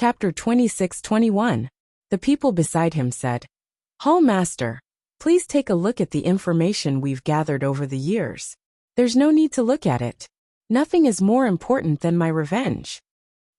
Chapter 26-21. The people beside him said, "Hall Master, please take a look at the information we've gathered over the years. There's no need to look at it. Nothing is more important than my revenge."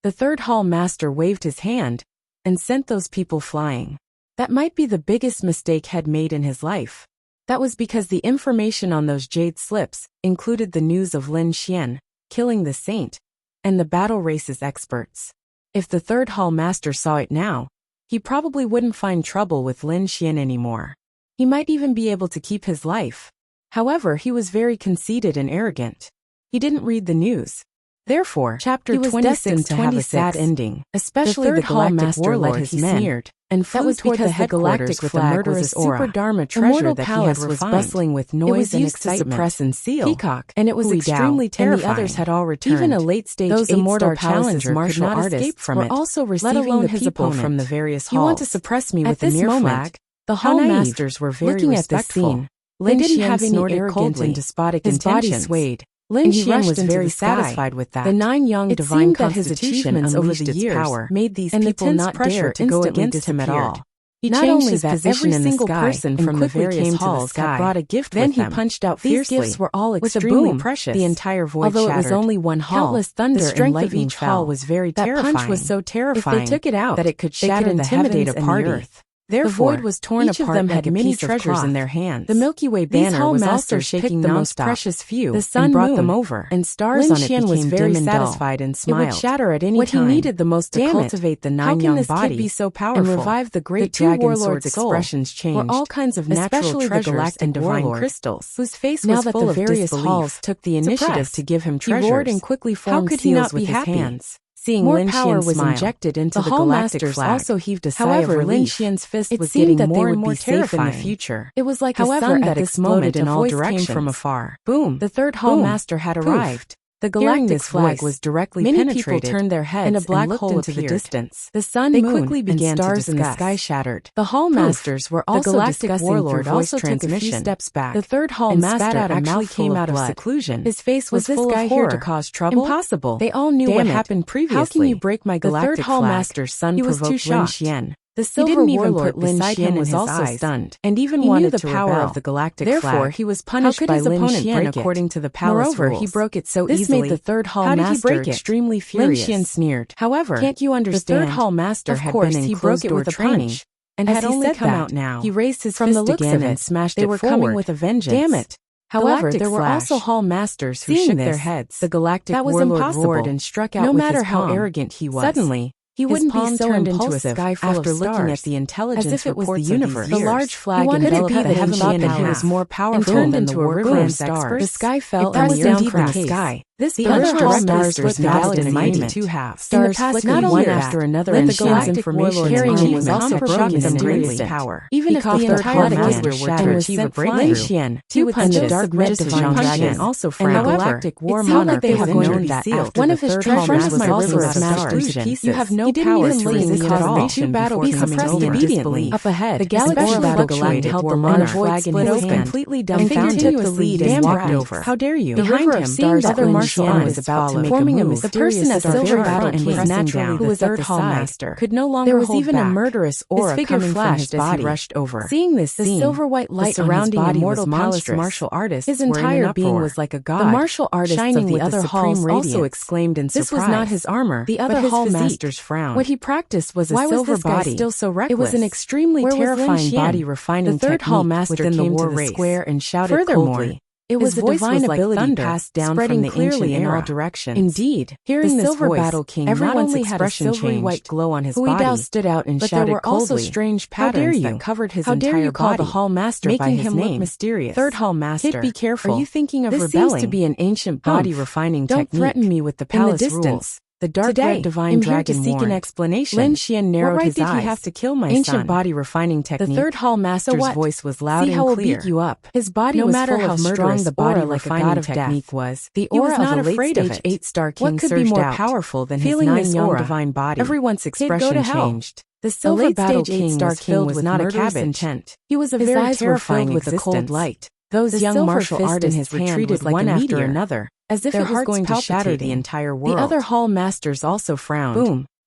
The third Hall Master waved his hand and sent those people flying. That might be the biggest mistake he'd made in his life. That was because the information on those jade slips included the news of Lin Xian killing the saint and the battle races experts. If the third Hall Master saw it now, he probably wouldn't find trouble with Lin Xian anymore. He might even be able to keep his life. However, he was very conceited and arrogant. He didn't read the news. Therefore, Chapter 26 to have a sad ending. Especially the Hall Master led his men and flew toward the headquarters with a murderous Super Dharma treasure that he had refined. Was bustling with noise and excitement. To suppress and seal. Peacock, and it was extremely terrifying. And the others had all returned. Even a late-stage those immortal challenger martial artists from it, also receiving let alone his opponent from the various halls. You want to suppress me with a mere flag? The Hall Masters were very respectful. Lin Xian have any arrogant and despotic intentions. His body swayed. Lin Xian was very satisfied with that. The 9 young divine constitutions over the years made these people not dare to go against him at all. He not changed his position in the sky and from the various halls had brought a gift with them. He punched out fiercely. These gifts were all extremely precious. The entire void although shattered. It was only one hall, countless thunder the strength and of each hall was very terrifying. That punch was so terrifying if they took it out that it could shatter the heavens and the earth. Therefore, the void was torn apart. Each of them had many treasures in their hands. The Milky Way banner was also shaking the most precious few. The sun brought them over, and stars on it became was very satisfied and smiled. It would shatter at any time. What he needed the most to cultivate the 9 young body be so powerful and revive the great dragon sword's expressions changed. Were all kinds of natural treasures and divine crystals, whose face was full of various halls took the initiative to give him treasures. He roared and quickly formed seals with his hands. Seeing more power was injected into the Hall Masters also heaved a sigh of relief. Lin Xian's fist was getting more and more safe in the future. It was like a sun that exploded in all directions from afar. Boom! The third Hall Master had arrived. The galactic flag was directly penetrated. Many people turned their heads and a black hole into the distance. The sun, moon, and stars in the sky shattered. The Hall Masters were also discussing warlord also took a few steps back. The third Hall Master actually came out of seclusion. His face was full of horror. Here to cause trouble? Impossible. They all knew what happened previously. How can you break my galactic flag? The third Hall Master's son provoked Lin Xian. The silver warlord beside him was also stunned, and even wanted the power of the galactic flag. Therefore, he was punished by Lin Xian according to the palace rules. Moreover, he broke it so easily. This made the third Hall Master extremely furious. Lin Xian sneered. However, can't you understand? The third Hall Master had been in closed-door training, and had only come out now. He raised his fist again and smashed it forward. They were coming with a vengeance. Damn it! However, there were also Hall Masters who shook their heads. The galactic warlord roared and struck out with his palm. No matter how arrogant he was. Suddenly, he wouldn't be so impulsive after looking at the intelligence as if it was the universe. The large flag enveloped the heavenly and he was more powerful than into a river of stars. The sky fell and the earth from the sky. This punch Hall Masters nodded in mighty two halves. Stars flickered one after another and the galactic warlord carrying him was also broken in greatly power. Even if the entire master were to achieve a breakthrough, two punches the dark red divine dragon also frowned. The galactic war monarch they had known that one of his treasures was also smashed to pieces. You have no power to resist at all. Two battle be suppressed immediately. Up ahead, the galaxy fluctuated held the monarch flag in his hand, completely dumbfounded, took the lead and walked over. How dare you? Behind him, stars other martial was about to forming a move. The person at silver battle and was naturally who was third Hall Master could no longer hold back. There was even a murderous aura coming from his body. As he rushed over. Seeing this scene, the silver-white light surrounding immortal palace martial artist, his entire being was like a god. The martial artist shining with the other halls also exclaimed in surprise. This was not his armor. The other Hall Masters frowned. What he practiced was a silver body. Still so reckless? It was an extremely terrifying body refining the third Hall Master came to the square and shouted coldly. It was a divine ability passed down from the ancient in all directions. Indeed, hearing the silver battle king not only had a silvery white glow on his body, stood out and shouted there were also strange patterns that covered his entire body. How dare you call the Hall Master by his name? Mysterious. Third Hall Master, kid, be careful. Are you thinking of rebelling? This seems to be an ancient body refining technique. Don't threaten me with the palace rules. The dark red divine dragon seek an explanation. Lin Xian narrowed his eyes. What right did he have to kill my son? Ancient body refining technique. The third Hall Master's voice was loud and clear. See how it beat you up. His body was full of strong the body like a god of technique was. The aura of a late-stage 8-star king surged out. What could be more powerful than his 9 young divine body? Everyone's expression changed. The silver battle king was not a cabbage intent. He was a very terrifying with a cold light. Those young martial artists retreated one after another, as if it was going to shatter the entire world. The other Hall Masters also frowned. Boom!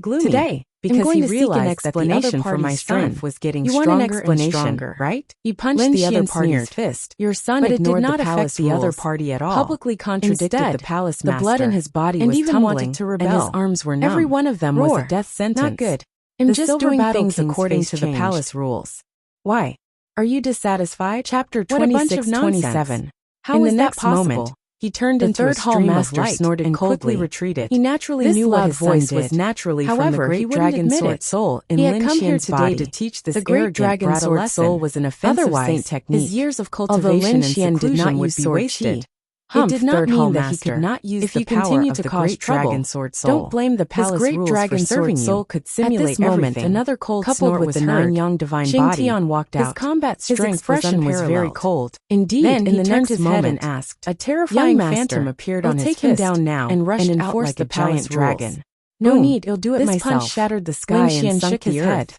suddenly gloomy. Today, Because going he to seek an realized that the other explanation for my party's strength strength was getting You want an stronger and explanation, stronger, right? He punched Lin the other Xian party's sneered. fist. Your son But it did ignored not the affect palace the other rules, party at all. publicly contradicted Instead, the palace the master, blood in his body and was even tumbling, wanted to and rebel. his arms were numb. Every one of them was Roar. a death sentence. Not good. I'm The just silver doing battle things king's according face to the changed. palace rules. Why? Are you dissatisfied? Chapter What a bunch of 26-27. How In is the that next possible? moment, He turned the into third a hall stream master of light snorted and quickly coldly. retreated. He naturally This knew what loud his son voice did. was naturally from the However, great he wouldn't dragon admit sword it. soul in He had Lin come here Xian's today body. to teach this The great arrogant dragon brat a sword lesson. soul was an offensive Otherwise, saint technique. his years of Although cultivation Lin and Xian did not seclusion would use be sword wasted. chi, Humph, it did not third mean hall that he master. could not use If the you power continue of to the cause great trouble, dragon sword soul. don't blame the His palace great rules dragon for serving sword you. soul could At simulate this moment, everything. another cold Coupled snort with was the heard. non-young divine Xing body, Tian walked his out. combat His strength expression was very unparalleled. cold. Indeed, Then in he the turned next his head moment, and asked, a terrifying "Young phantom master, appeared I'll on his take him fist down now and rushed and out enforce like the a giant palace dragon. rules." No Boom. need, I'll do it This myself. punch shattered the sky Lin Xian and sunk shook his the head. earth.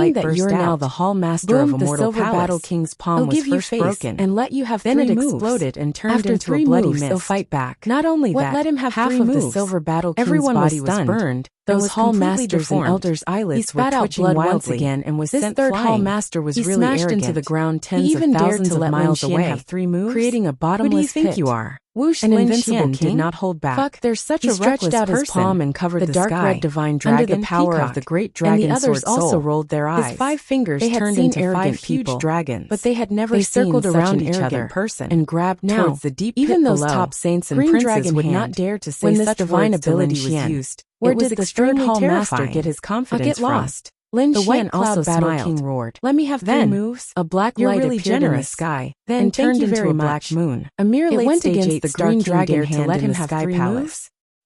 light that burst you're now out. the hall master of Boom, a the mortal silver palace. battle king's palm I'll was give you first face broken, and let you have then three it moves. exploded and turned After into three a bloody moves, mist. he'll fight back. Not only What that, let him have half three of the moves? silver battle king's Everyone was body was stunned. burned. Those was hall completely masters and deformed. elders' He eyelids were spat out twitching blood wildly. once again and was This sent third hall flying. master was He really smashed arrogant. into the ground He tens even of dared thousands to of let miles Lin Xian away, have three moves, creating a Who do bottomless you think pit. you are? Whoosh, An Lin invincible Xian king? did not hold back. Fuck, there's such He a stretched reckless out his person. palm and covered The the dark sky. red divine Under dragon, the power peacock, of the great and dragon the others sword also soul. rolled their eyes. His 5 fingers They had turned seen into arrogant 5 huge people, dragons, but they had never they seen circled such around an each arrogant other person and grabbed now, towards the deep even pit those below. top saints and Green princes Dragon would Hand. not dare to say When this such divine words to Lin ability was Xian. used, Where it was did the extremely third hall master terrifying. get his confidence Get from? lost. Lin The Xian white cloud also battle smiled. king roared. Let me have 3 Then, moves. a black You're light really appeared in the generous. sky, Then and thank turned you into very a black much. moon. A mere It late went stage against 8 the star green king dragon dared to hand let in him the have sky 3 palace. moves.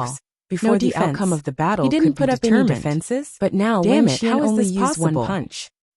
moves before No the defense. outcome of the battle He didn't could put be up any determined. defenses? But now Damn Wang it, Xian how is only this used one possible? punch.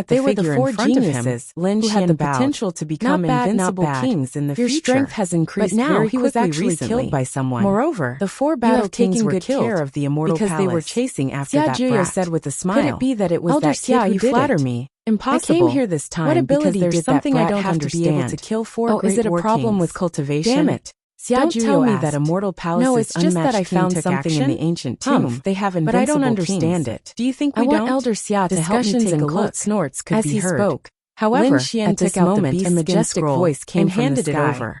at the They were the figure four in front geniuses, of him, who had the potential to become invincible kings in the Your future. strength has increased But now very he was quickly actually recently. killed by someone. Moreover, The four you battle have kings taken were good killed care of the immortal because they were palace. chasing after Xia that Jiyo brat. said with a smile. Could it be that it was Elder that kid Xia, who you did flatter it? me. Impossible. I came here this time What ability because there's did something that I brat don't have have to be able to kill four Oh, great is it a war problem kings? with cultivation? Damn it. Don't tell me that asked. immortal palace's No, it's just that I unmatched king found took something in action. the ancient tomb. They have But I don't invincible understand kings. it. Do you think I we want don't? Elder Xia to help me Discussions take and a cold look. snorts could As be he heard. spoke, However, Lin Xian at this took out the moment, beast's a majestic scroll voice came and from the handed it sky. over.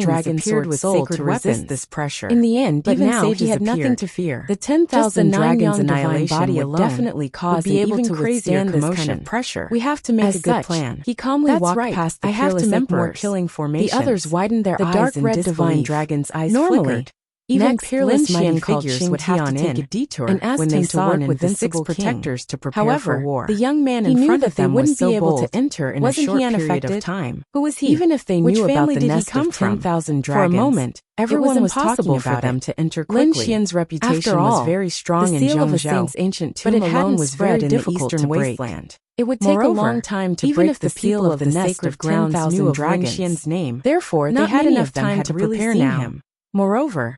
kings dragons appeared with soul sacred to weapons. resist this pressure. In the end, But even now sages he had nothing appeared. to fear. The Just the 10,000 9 dragons' young divine annihilation body would alone definitely cause be an able even to crazier withstand this commotion. kind of pressure. We have to make As a good such, plan. he calmly That's walked right. past the I have to fearless make more emperors. killing formations. The others widened their The eyes dark in red disbelief. divine dragon's eyes Normally, flickered. even Next, peerless Lin mighty Xian called figures Xing would have to Tian take a in detour and asked when him they to saw work an with the invincible 6 king. protectors to prepare However, for war. the young man He in knew front that of they them wouldn't was so be able bold. to enter in a Wasn't short he period unaffected? of time. Who was he? Even if they Which knew about family the did he nest come of from? 10,000 For a dragons, moment, everyone it was was talking impossible for about them it. to enter Lin quickly. Xian's reputation After all, was very strong the in seal of a Zhangzhou, saint's ancient but tomb it alone hadn't was spread very in the difficult eastern to break. wasteland. It would take Moreover, a long time to even break if the the seal people of of the the sacred sacred grounds grounds knew knew of of Lin Lin Xian's Xian's name. name. Therefore, Not they had many enough of them time had to really prepare seen now. him. Moreover,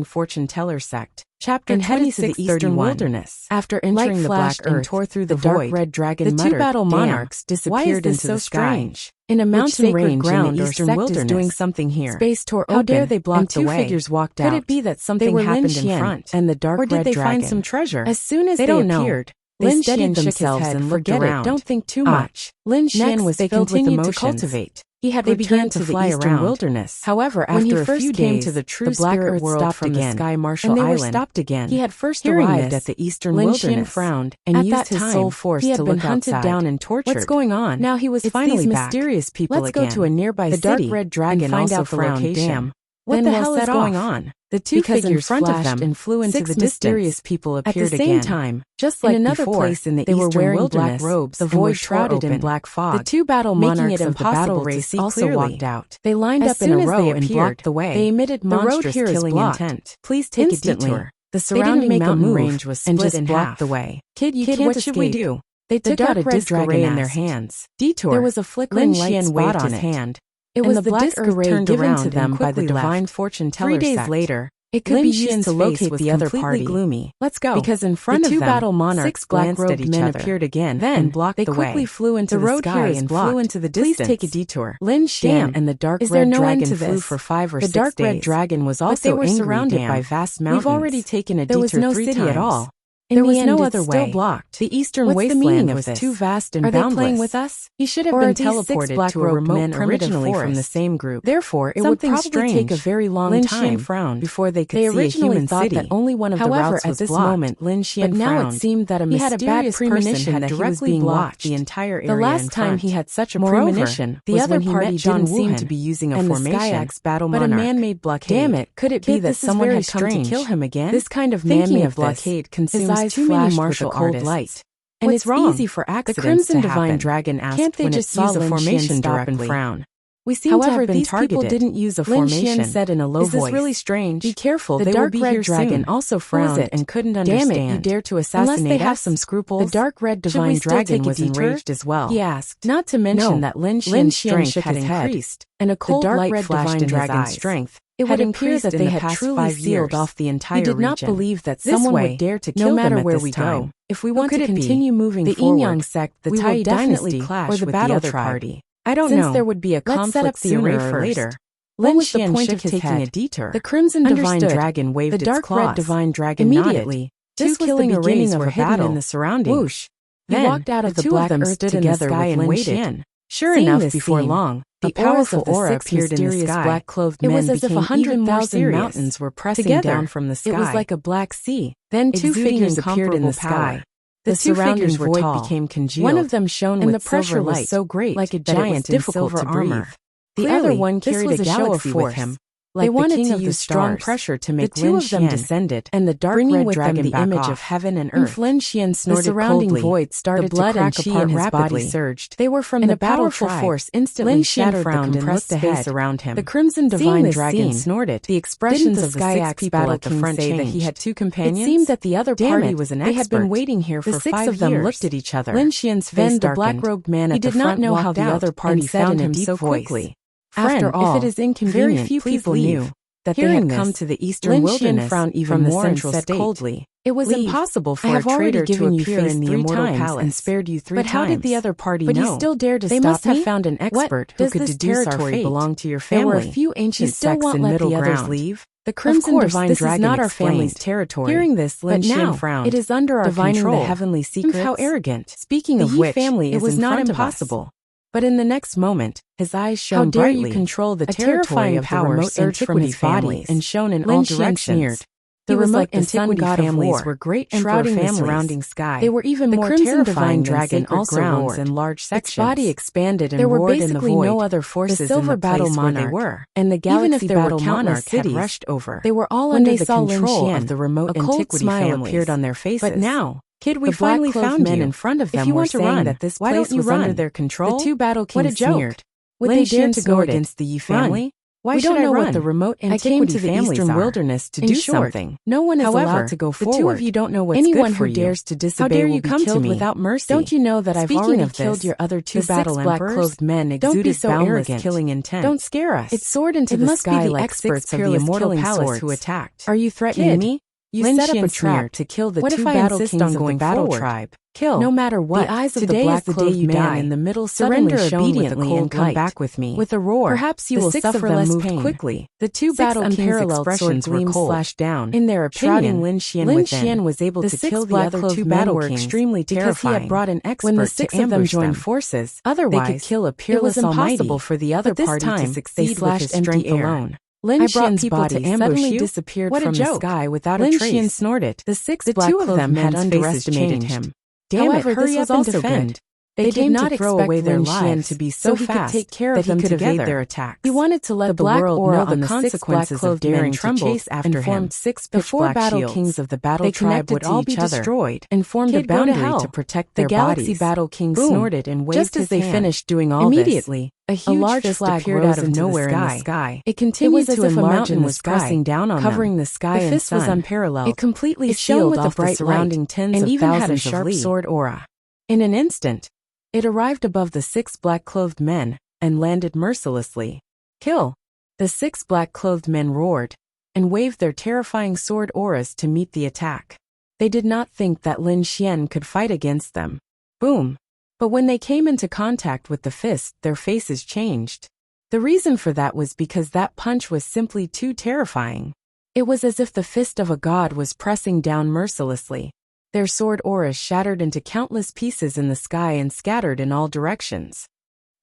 terrifying fortune teller sect. Chapter and headed 26, to the eastern wilderness. After entering the black earth and tore through the the dark void, red dragon the two muttered, battle "Damn, monarchs disappeared why is into this so the sky? strange? In a Which mountain sacred range ground in the or eastern sect wilderness is doing something here? Space tore How open, dare they block and the two way? figures walked Could out. it be that something They were happened Lin in Xian front and the dark or did red they dragon find some treasure? As soon as they they don't know. appeared, They Lin steadied Xian shook his themselves head. and looked Forget around. it, don't think too Ah, much. Lin Xian Next, was they filled with continued to emotions. cultivate. He had They returned began to to the fly eastern around. wilderness. However, When he after a first few came days, to the true black spirit earth world stopped from again, the Sky Marshall and they were Island. stopped again. He had first Hearing arrived this, at the eastern Lin wilderness. Xian frowned and At used that his time, soul force he had to been look hunted outside. down and tortured. What's going on? Now he was It's finally these back. mysterious people Let's again. go to a nearby The city dark red dragon and find also out the frowned. location. Damn. What Then the we'll hell is set going off. on? The two Because figures in front of flashed them and flew into six the distance. mysterious people At the appeared same again. time, Just in like another before, place in the they were eastern wearing wilderness, black robes, the and were void shrouded in open. black fog. The two battle making monarchs it of the battle impossible to race see also clearly. walked out. They lined As up in a soon as row they and appeared, blocked the way. They emitted The road monstrous here is killing blocked. intent. Please take Instantly, a detour. the They didn't surrounding make a mountain move range was and split just in blocked half. the way. Kid, Kid, can't what should we escape. do? They took out a disc array in their hands. Detour. There was a flickering light spot on his hand. It was the disc array given to them by the divine fortune teller. 3 days later, it could be used to locate the other party. Gloomy. Let's go. Because in front of them, 2 battle monarchs glanced at each other. Appeared again, then blocked the way. They quickly flew into the sky and flew into the distance. Please take a detour. Lin Xian and the dark red dragon flew for 5 or 6 days. The dark red dragon was also angry. They were surrounded by vast mountains. We've already taken a detour 3 times. There was no city at all. There was no other way. Still blocked. The eastern wasteland was too vast and boundless. Are they playing with us? He should have been teleported to a remote originally from the same group. Therefore, it would probably take a very long time before they could see a human city. That only one of the routes was blocked. At this moment, Lin Xian frowned. But now it seemed that a mysterious premonition had directly blocked the entire area. The last time he had such a premonition, the other party didn't seem to be using a formation, but a man-made blockade. Damn it! Could it be that someone had come to kill him again? This kind of man-made blockade consumes too many martial cold light. And it's easy for accidents to happen. The Crimson Divine Dragon asked, can't they just use a formation directly? Frown. We seem to have been targeted. People didn't use a formation. Lin Xian said in a low voice. Is this really strange? Be careful, the dark red dragon also frowned and couldn't understand. Damn it, you dare to assassinate us? Unless they have some scruples. The dark red divine dragon was enraged as well. He asked. Not to mention that Lin Xian's strength had increased, and a cold light flashed in dragon's strength. It would appear that they had truly sealed off the entire region. He did not believe that someone would dare to kill them at this time. If we want to continue moving forward, the Enyang sect, the Tai dynasty, or the battle party. I don't know. Since there would be a conflict sooner or later. Lin Xian shook his head. A detour. The Crimson Divine Dragon waved its claws. The dark red Divine Dragon immediately. This was the beginning of a battle in the surroundings. Whoosh! Then, walked out of the black earth together with Lin Xian. Sure enough, before long, the powerful aura appeared in the sky. Black-clothed men. It was as if 100,000 mountains were pressing down from the sky. It was like a black sea. Then 2 figures appeared in the sky. The 2 figures were tall. Became congealed. One of them shone with silver light, so great, like a giant in silver armor. The other one carried a galaxy with him. Like they wanted to use strong pressure to make the 2 of them descended, and the dark red dragon the image of heaven and earth. Lin Xian snorted the surrounding void started to crack apart and his body surged. They were from the powerful force instantly shattered the compressed space around him. The Crimson Divine Dragon snorted. The expressions of the Skyax battle at the front say that he had 2 companions. It seemed that the other party was an expert. They had been waiting here for 5 years. The 6 of them looked at each other. Lin Xian's face darkened. The black-robed man at the front walked out. He did not know how the other party found him so quickly. After all, if it is inconvenient, very few people knew that they had come to the eastern wilderness frowned even more and said coldly, "It was impossible for a traitor to appear in the immortal palace and spared you 3 times. But how did the other party know? But you still dared to stop me? They must have found an expert who could deduce our fate. Belong to your family. There were a few ancient sects in middle ground. Leave. The Crimson Divine Dragon not our family's territory. Hearing this, Lin Xian frowned. It is under our control. The heavenly secrets. How arrogant! Speaking of which, family it was not impossible." But in the next moment, his eyes shone brightly. How dare you control the territory of the remote antiquity families and shone in all directions. The remote antiquity families were great shrouding the surrounding sky. They were even more terrifying than sacred grounds and large sections. Its body expanded and roared in the void. There were basically no other forces in the place where they were, and the galaxy battle monarch had rushed over. They were all under the control of the remote antiquity families. Appeared on their faces. But now, kid, we finally found men in front of them. If you want to run, that this place was under their control. The 2 battle kings sneered. Would they dare to go against the Yi family? Why should I run? What the remote antiquity families are. Wilderness to do something. No one is allowed to go forward. The 2 of you don't know what's good for you. Anyone who dares to disobey will be killed without mercy. Don't you know that I've already killed your other 2 battle emperors? Black-clothed men exuded boundless killing intent. Don't scare us. It soared into the sky like experts of the immortal palace who attacked. Are you threatening me? You set up a trap to kill the 2 battle kings of the battle tribe. Kill. No matter what. The eyes of the black-clothed man in the middle surrender obediently and come back with me. With a roar. Perhaps you will suffer less pain. Quickly. The 2 battle kings' expressions gleams flashed down. In their opinion, Lin Xian was able to kill the other 2 battle kings extremely terrifying. Because he had brought an expert when the 6 of them joined forces. Otherwise, they could kill a peerless impossible for the other party to succeed with his strength alone. Lin Xian's body suddenly disappeared from the sky without a trace. Lin Xian snorted. The 2 of them had underestimated him. However, this was also good. They did not throw away their lives to be so fast take care of that he could evade their attacks. He wanted to let the world know the consequences of daring to chase after him. 6 4 battle kings of the battle tribe would all be destroyed and formed a boundary to protect their bodies. The galaxy battle king snorted and waved just as they finished doing all this. Immediately, a large flag appeared out of nowhere in the sky. It continued to enlarge and was pressing down on covering the sky and sun. The fist was unparalleled. It completely shielded off the surrounding tens of thousands of sharp sword aura. In an instant, it arrived above the 6 black-clothed men and landed mercilessly. Kill! The 6 black-clothed men roared and waved their terrifying sword auras to meet the attack. They did not think that Lin Xian could fight against them. Boom! But when they came into contact with the fist, their faces changed. The reason for that was because that punch was simply too terrifying. It was as if the fist of a god was pressing down mercilessly. Their sword auras shattered into countless pieces in the sky and scattered in all directions.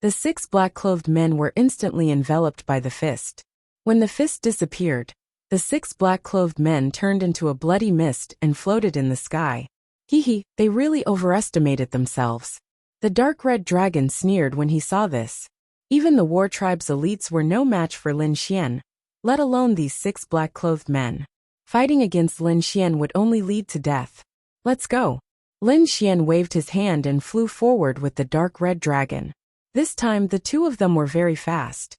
The 6 black-clothed men were instantly enveloped by the fist. When the fist disappeared, the 6 black-clothed men turned into a bloody mist and floated in the sky. They really overestimated themselves. The dark red dragon sneered when he saw this. Even the war tribe's elites were no match for Lin Xian, let alone these 6 black-clothed men. Fighting against Lin Xian would only lead to death. Let's go. Lin Xian waved his hand and flew forward with the dark red dragon. This time the two of them were very fast.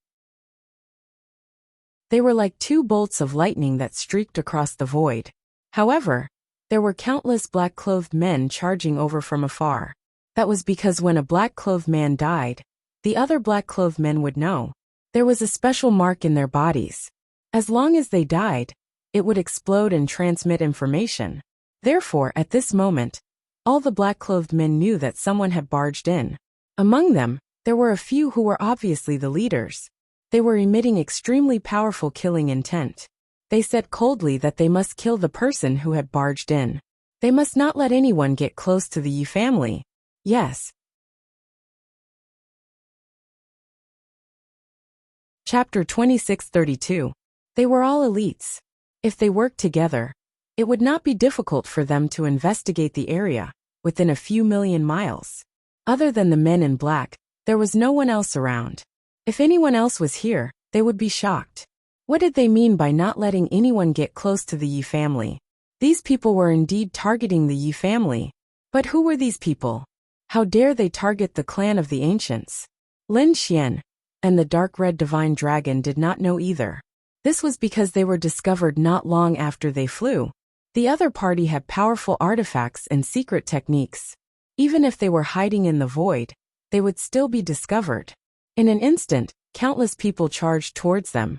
They were like 2 bolts of lightning that streaked across the void. However, there were countless black-clothed men charging over from afar. That was because when a black-clothed man died, the other black-clothed men would know. There was a special mark in their bodies. As long as they died, it would explode and transmit information. Therefore, at this moment, all the black-clothed men knew that someone had barged in. Among them, there were a few who were obviously the leaders. They were emitting extremely powerful killing intent. They said coldly that they must kill the person who had barged in. They must not let anyone get close to the Yi family. Yes. Chapter 2632. They were all elites. If they worked together, it would not be difficult for them to investigate the area within a few million miles. Other than the men in black, there was no one else around. If anyone else was here, they would be shocked. What did they mean by not letting anyone get close to the Yi family? These people were indeed targeting the Yi family. But who were these people? How dare they target the clan of the ancients? Lin Xian and the dark red divine dragon did not know either. This was because they were discovered not long after they flew. The other party had powerful artifacts and secret techniques. Even if they were hiding in the void, they would still be discovered. In an instant, countless people charged towards them.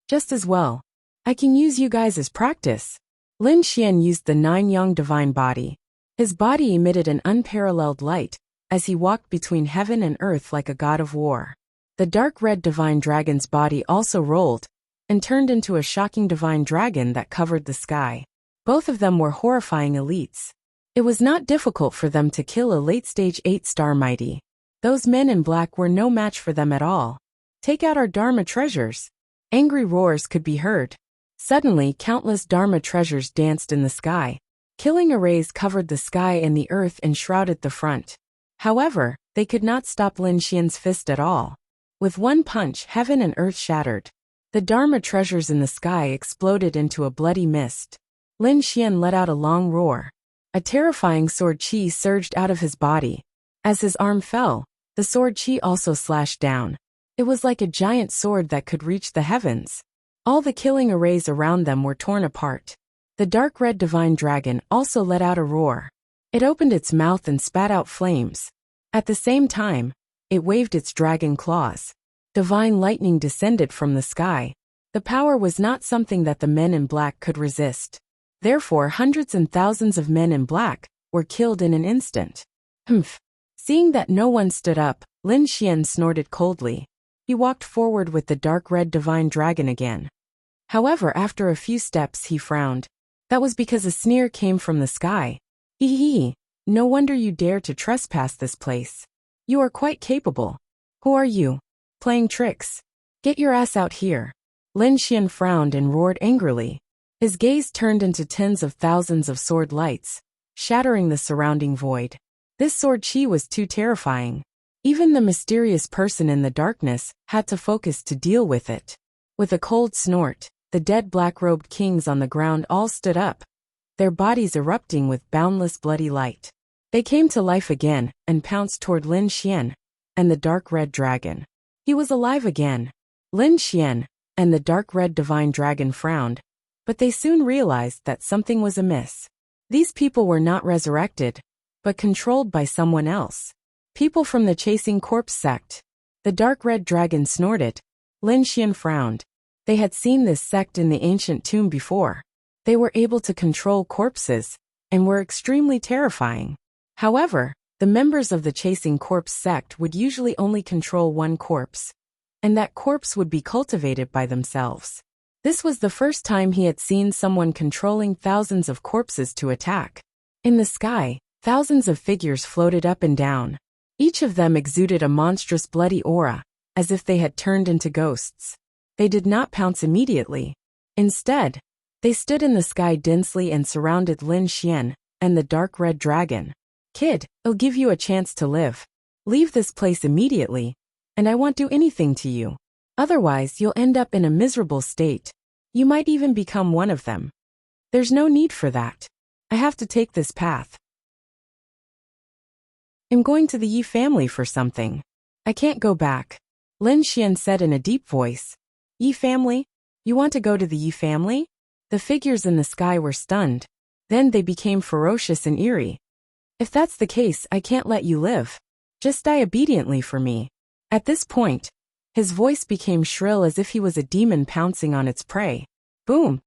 Just as well. I can use you guys as practice. Lin Xian used the 9-yang divine body. His body emitted an unparalleled light as he walked between heaven and earth like a god of war. The dark red divine dragon's body also rolled and turned into a shocking divine dragon that covered the sky. Both of them were horrifying elites. It was not difficult for them to kill a late-stage 8-star mighty. Those men in black were no match for them at all. Take out our Dharma treasures. Angry roars could be heard. Suddenly, countless Dharma treasures danced in the sky. Killing arrays covered the sky and the earth and shrouded the front. However, they could not stop Lin Xian's fist at all. With one punch, heaven and earth shattered. The Dharma treasures in the sky exploded into a bloody mist. Lin Xian let out a long roar. A terrifying sword chi surged out of his body. As his arm fell, the sword chi also slashed down. It was like a giant sword that could reach the heavens. All the killing arrays around them were torn apart. The dark red divine dragon also let out a roar. It opened its mouth and spat out flames. At the same time, it waved its dragon claws. Divine lightning descended from the sky. The power was not something that the men in black could resist. Therefore, hundreds and thousands of men in black were killed in an instant. Seeing that no one stood up, Lin Xian snorted coldly. He walked forward with the dark red divine dragon again. However, after a few steps he frowned. That was because a sneer came from the sky. No wonder you dare to trespass this place. You are quite capable. Who are you? Playing tricks. Get your ass out here. Lin Xian frowned and roared angrily. His gaze turned into tens of thousands of sword lights, shattering the surrounding void. This sword chi was too terrifying. Even the mysterious person in the darkness had to focus to deal with it. With a cold snort, the dead black-robed kings on the ground all stood up, their bodies erupting with boundless bloody light. They came to life again and pounced toward Lin Xian and the dark red dragon. He was alive again. Lin Xian and the dark red divine dragon frowned, but they soon realized that something was amiss. These people were not resurrected, but controlled by someone else. People from the Chasing Corpse sect. The dark red dragon snorted. Lin Xian frowned. They had seen this sect in the ancient tomb before. They were able to control corpses, and were extremely terrifying. However, the members of the Chasing Corpse sect would usually only control one corpse, and that corpse would be cultivated by themselves. This was the first time he had seen someone controlling thousands of corpses to attack. In the sky, thousands of figures floated up and down. Each of them exuded a monstrous bloody aura, as if they had turned into ghosts. They did not pounce immediately. Instead, they stood in the sky densely and surrounded Lin Xian and the dark red dragon. Kid, I'll give you a chance to live. Leave this place immediately, and I won't do anything to you. Otherwise, you'll end up in a miserable state. You might even become one of them. There's no need for that. I have to take this path. I'm going to the Yi family for something. I can't go back. Lin Xian said in a deep voice. Yi family? You want to go to the Yi family? The figures in the sky were stunned. Then they became ferocious and eerie. If that's the case, I can't let you live. Just die obediently for me. At this point, his voice became shrill as if he was a demon pouncing on its prey. Boom!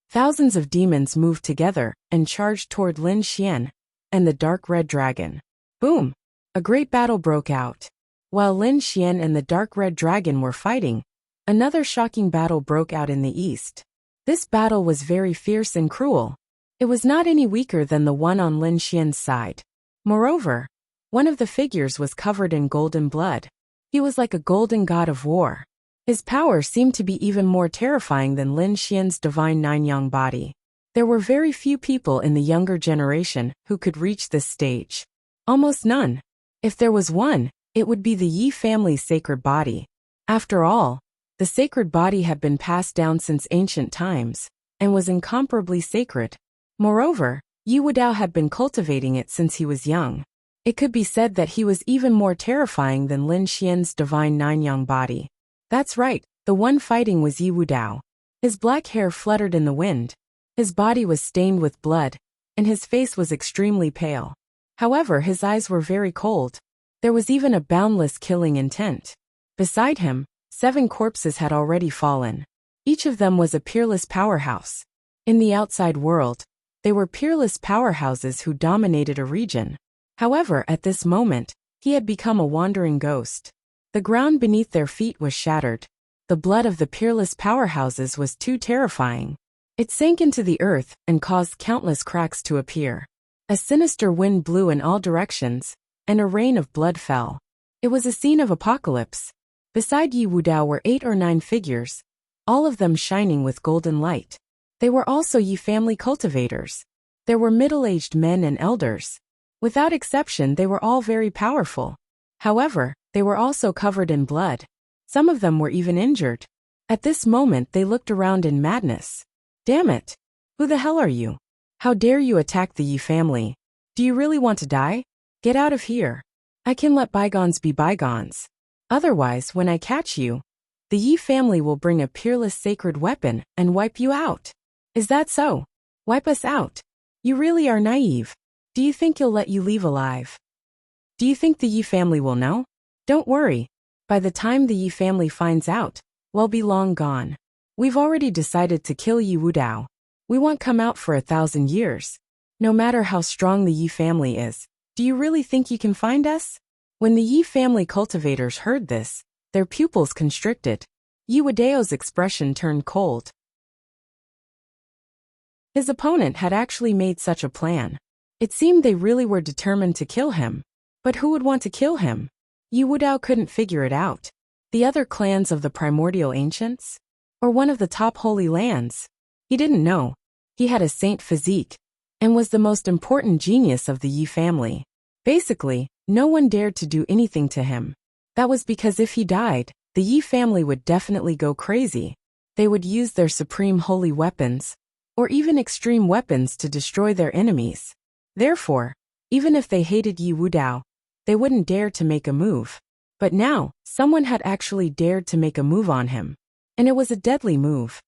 Thousands of demons moved together and charged toward Lin Xian and the dark red dragon. Boom! A great battle broke out. While Lin Xian and the dark red dragon were fighting, another shocking battle broke out in the east. This battle was very fierce and cruel. It was not any weaker than the one on Lin Xian's side. Moreover, one of the figures was covered in golden blood. He was like a golden god of war. His power seemed to be even more terrifying than Lin Xian's divine nine-yang body. There were very few people in the younger generation who could reach this stage. Almost none. If there was one, it would be the Yi family's sacred body. After all, the sacred body had been passed down since ancient times, and was incomparably sacred. Moreover, Yi Wudao had been cultivating it since he was young. It could be said that he was even more terrifying than Lin Xian's divine nine-yang body. That's right, the one fighting was Yi Wudao. His black hair fluttered in the wind. His body was stained with blood, and his face was extremely pale. However, his eyes were very cold. There was even a boundless killing intent. Beside him, 7 corpses had already fallen. Each of them was a peerless powerhouse. In the outside world, they were peerless powerhouses who dominated a region. However, at this moment, he had become a wandering ghost. The ground beneath their feet was shattered. The blood of the peerless powerhouses was too terrifying. It sank into the earth and caused countless cracks to appear. A sinister wind blew in all directions, and a rain of blood fell. It was a scene of apocalypse. Beside Yi Wudao were 8 or 9 figures, all of them shining with golden light. They were also Yi family cultivators. There were middle-aged men and elders. Without exception, they were all very powerful. However, they were also covered in blood. Some of them were even injured. At this moment, they looked around in madness. Damn it! Who the hell are you? How dare you attack the Yi family? Do you really want to die? Get out of here. I can let bygones be bygones. Otherwise, when I catch you, the Yi family will bring a peerless sacred weapon and wipe you out. Is that so? Wipe us out. You really are naive. Do you think you'll let you leave alive? Do you think the Yi family will know? Don't worry. By the time the Yi family finds out, we'll be long gone. We've already decided to kill Yi Wudao. We won't come out for 1,000 years. No matter how strong the Yi family is, do you really think you can find us? When the Yi family cultivators heard this, their pupils constricted. Yi Wudao's expression turned cold. His opponent had actually made such a plan. It seemed they really were determined to kill him. But who would want to kill him? Yi Wudao couldn't figure it out. The other clans of the primordial ancients? Or one of the top holy lands? He didn't know. He had a saint physique, and was the most important genius of the Yi family. Basically, no one dared to do anything to him. That was because if he died, the Yi family would definitely go crazy. They would use their supreme holy weapons, or even extreme weapons to destroy their enemies. Therefore, even if they hated Yi Wudao, they wouldn't dare to make a move. But now, someone had actually dared to make a move on him. And it was a deadly move.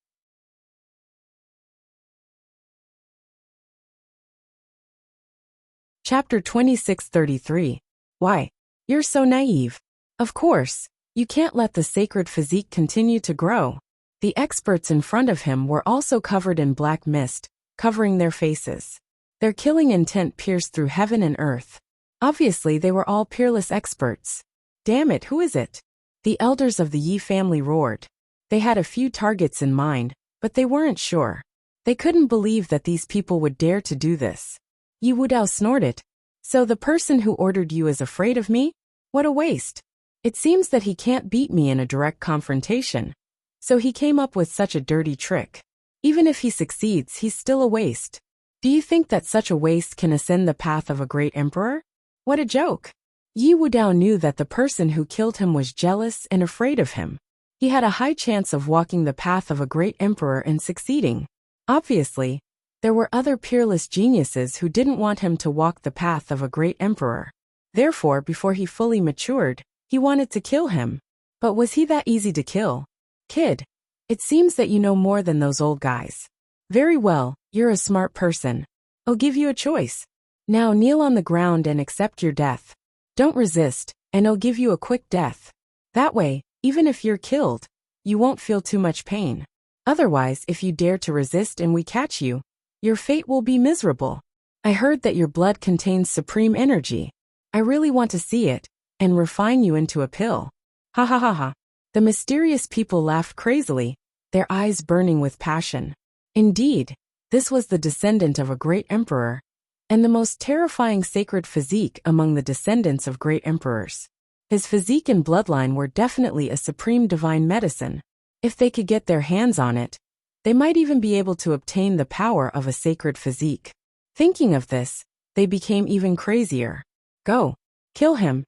Chapter 2633. Why? You're so naive. Of course, you can't let the sacred physique continue to grow. The experts in front of him were also covered in black mist, covering their faces. Their killing intent pierced through heaven and earth. Obviously, they were all peerless experts. Damn it, who is it? The elders of the Yi family roared. They had a few targets in mind, but they weren't sure. They couldn't believe that these people would dare to do this. Yi Wudao snorted. So the person who ordered you is afraid of me? What a waste. It seems that he can't beat me in a direct confrontation. So he came up with such a dirty trick. Even if he succeeds, he's still a waste. Do you think that such a waste can ascend the path of a great emperor? What a joke. Yi Wudao knew that the person who killed him was jealous and afraid of him. He had a high chance of walking the path of a great emperor and succeeding. Obviously, there were other peerless geniuses who didn't want him to walk the path of a great emperor. Therefore, before he fully matured, he wanted to kill him. But was he that easy to kill? Kid, it seems that you know more than those old guys. Very well, you're a smart person. I'll give you a choice. Now kneel on the ground and accept your death. Don't resist, and I'll give you a quick death. That way, even if you're killed, you won't feel too much pain. Otherwise, if you dare to resist and we catch you, your fate will be miserable. I heard that your blood contains supreme energy. I really want to see it, and refine you into a pill. Ha ha ha ha. The mysterious people laughed crazily, their eyes burning with passion. Indeed, this was the descendant of a great emperor, and the most terrifying sacred physique among the descendants of great emperors. His physique and bloodline were definitely a supreme divine medicine. If they could get their hands on it, they might even be able to obtain the power of a sacred physique. Thinking of this, they became even crazier. Go. Kill him.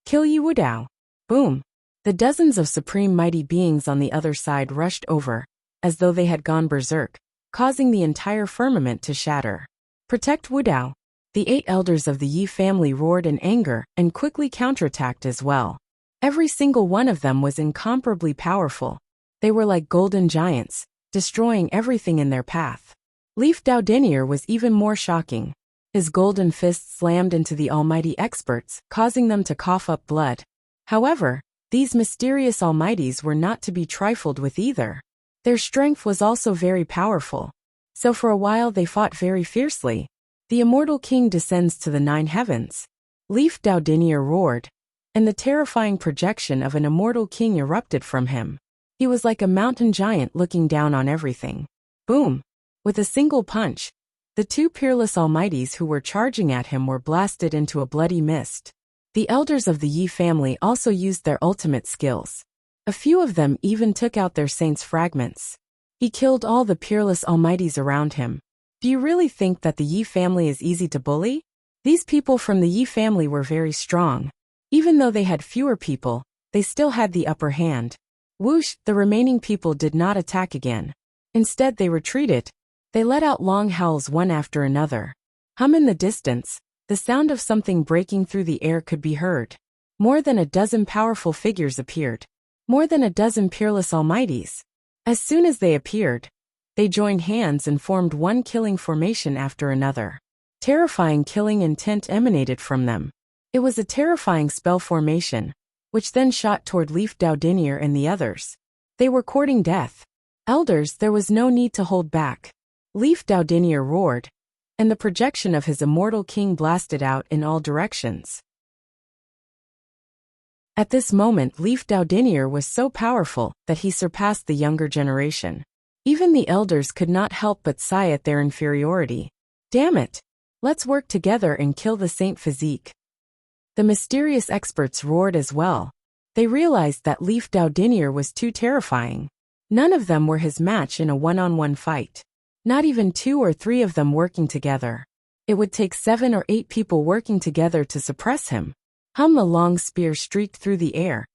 Kill Yi Wudao. Boom. The dozens of supreme mighty beings on the other side rushed over, as though they had gone berserk, causing the entire firmament to shatter. Protect Wudao. The 8 elders of the Yi family roared in anger and quickly counterattacked as well. Every single one of them was incomparably powerful. They were like golden giants, destroying everything in their path. Leaf Dao Denier was even more shocking. His golden fist slammed into the almighty experts, causing them to cough up blood. However, these mysterious almighties were not to be trifled with either. Their strength was also very powerful. So for a while they fought very fiercely. The immortal king descends to the 9 heavens. Leaf Dao Denier roared, and the terrifying projection of an immortal king erupted from him. He was like a mountain giant looking down on everything. Boom! With a single punch, the 2 peerless almighties who were charging at him were blasted into a bloody mist. The elders of the Yi family also used their ultimate skills. A few of them even took out their saints' fragments. He killed all the peerless almighties around him. Do you really think that the Yi family is easy to bully? These people from the Yi family were very strong. Even though they had fewer people, they still had the upper hand. Whoosh, the remaining people did not attack again. Instead they retreated. They let out long howls one after another. Hum in the distance, the sound of something breaking through the air could be heard. More than a dozen powerful figures appeared. More than a dozen peerless almighties. As soon as they appeared, they joined hands and formed one killing formation after another. Terrifying killing intent emanated from them. It was a terrifying spell formation, which then shot toward Leaf Dao Denier and the others. They were courting death. Elders, there was no need to hold back. Leaf Dao Denier roared, and the projection of his immortal king blasted out in all directions. At this moment, Leaf Dao Denier was so powerful that he surpassed the younger generation. Even the elders could not help but sigh at their inferiority. Damn it! Let's work together and kill the Saint Physique. The mysterious experts roared as well. They realized that Leaf Dao Denier was too terrifying. None of them were his match in a one-on-one fight. Not even 2 or 3 of them working together. It would take 7 or 8 people working together to suppress him. Hum, the long spear streaked through the air,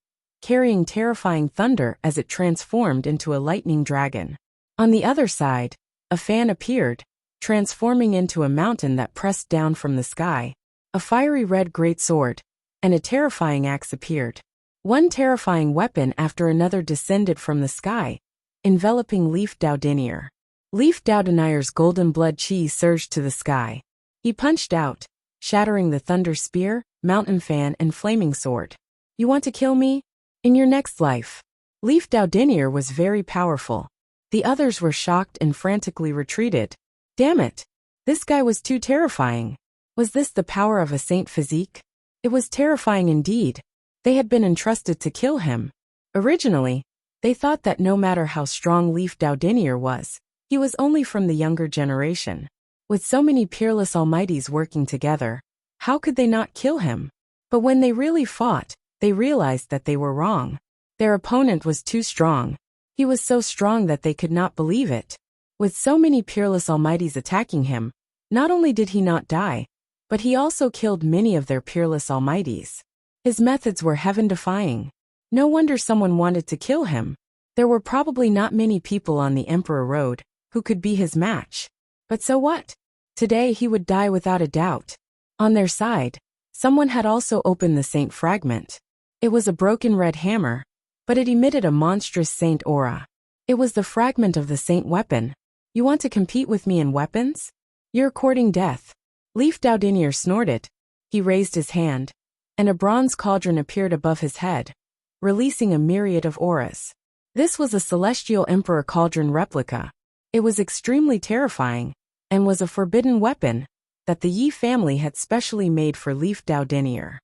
carrying terrifying thunder as it transformed into a lightning dragon. On the other side, a fan appeared, transforming into a mountain that pressed down from the sky. A fiery red greatsword and a terrifying axe appeared. One terrifying weapon after another descended from the sky, enveloping Leaf Dao Denier. Leaf Dao Denier's golden blood chi surged to the sky. He punched out, shattering the thunder spear, mountain fan, and flaming sword. You want to kill me? In your next life. Leaf Doudinier was very powerful. The others were shocked and frantically retreated. Damn it! This guy was too terrifying. Was this the power of a saint physique? It was terrifying indeed. They had been entrusted to kill him. Originally, they thought that no matter how strong Leaf Doudinier was, he was only from the younger generation. With so many peerless almighties working together, how could they not kill him? But when they really fought, they realized that they were wrong. Their opponent was too strong. He was so strong that they could not believe it. With so many peerless almighties attacking him, not only did he not die, but he also killed many of their peerless almighties. His methods were heaven-defying. No wonder someone wanted to kill him. There were probably not many people on the Emperor Road who could be his match. But so what? Today he would die without a doubt. On their side, someone had also opened the Saint fragment. It was a broken red hammer, but it emitted a monstrous saint aura. It was the fragment of the saint weapon. You want to compete with me in weapons? You're courting death. Leaf Doudinier snorted. He raised his hand, and a bronze cauldron appeared above his head, releasing a myriad of auras. This was a celestial emperor cauldron replica. It was extremely terrifying, and was a forbidden weapon that the Yi family had specially made for Leaf Doudinier.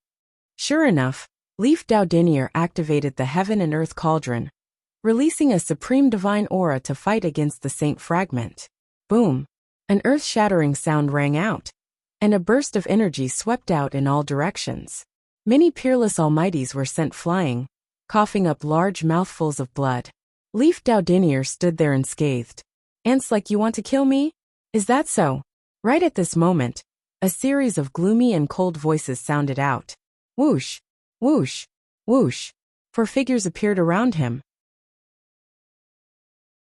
Sure enough, Leaf Doudinier activated the Heaven and Earth Cauldron, releasing a supreme divine aura to fight against the Saint fragment. Boom! An earth-shattering sound rang out, and a burst of energy swept out in all directions. Many peerless almighties were sent flying, coughing up large mouthfuls of blood. Leaf Doudinier stood there unscathed. Ants like you want to kill me? Is that so? Right at this moment, a series of gloomy and cold voices sounded out. Whoosh! Whoosh! Whoosh! 4 figures appeared around him.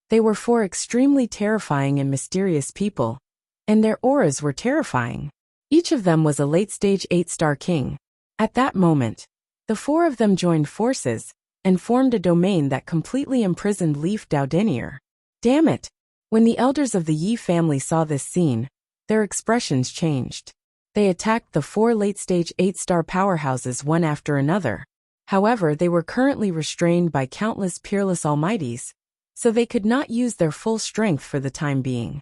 They were 4 extremely terrifying and mysterious people, and their auras were terrifying. Each of them was a late-stage 8-star king. At that moment, the 4 of them joined forces and formed a domain that completely imprisoned Leaf Doudinier. Damn it! When the elders of the Yi family saw this scene, their expressions changed. They attacked the 4 late-stage 8-star powerhouses one after another. However, they were currently restrained by countless peerless almighties, so they could not use their full strength for the time being.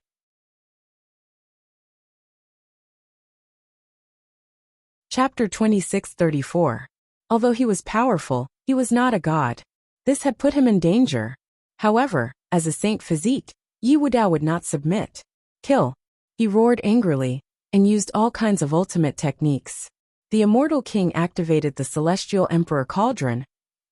Chapter 26:34. Although he was powerful, he was not a god. This had put him in danger. However, as a saint physique, Yi Wudao would not submit. Kill! He roared angrily, and used all kinds of ultimate techniques. The immortal king activated the celestial emperor cauldron,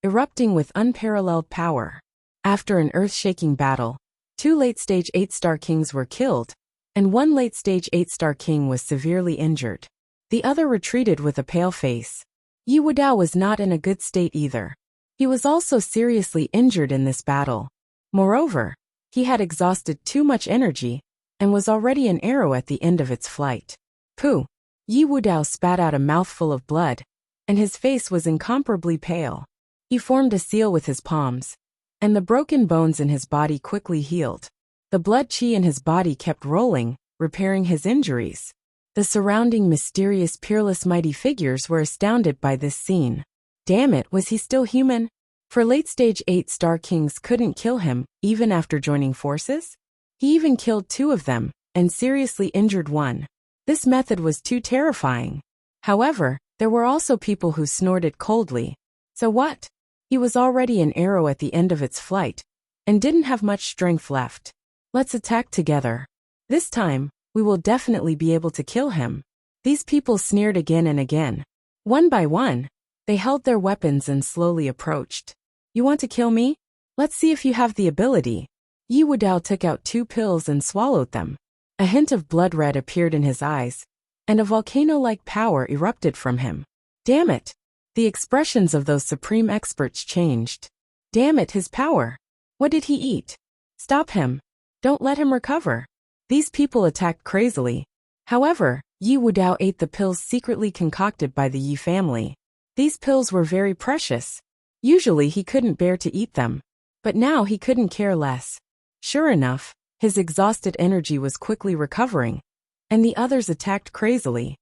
erupting with unparalleled power. After an earth-shaking battle, 2 late-stage 8-star kings were killed, and 1 late-stage 8-star king was severely injured. The other retreated with a pale face. Yi Wudao was not in a good state either. He was also seriously injured in this battle. Moreover, he had exhausted too much energy, and was already an arrow at the end of its flight. Pooh! Yi Wudao spat out a mouthful of blood, and his face was incomparably pale. He formed a seal with his palms, and the broken bones in his body quickly healed. The blood chi in his body kept rolling, repairing his injuries. The surrounding mysterious peerless mighty figures were astounded by this scene. Damn it, was he still human? For late-stage 8-star kings couldn't kill him, even after joining forces? He even killed 2 of them, and seriously injured 1. This method was too terrifying. However, there were also people who snorted coldly. So what? He was already an arrow at the end of its flight, and didn't have much strength left. Let's attack together. This time, we will definitely be able to kill him. These people sneered again and again. One by one, they held their weapons and slowly approached. You want to kill me? Let's see if you have the ability. Yi Wudao took out 2 pills and swallowed them. A hint of blood red appeared in his eyes, and a volcano-like power erupted from him. Damn it! The expressions of those supreme experts changed. Damn it, his power! What did he eat? Stop him! Don't let him recover! These people attacked crazily. However, Yi Wudao ate the pills secretly concocted by the Yi family. These pills were very precious. Usually he couldn't bear to eat them, but now he couldn't care less. Sure enough, his exhausted energy was quickly recovering, and the others attacked crazily.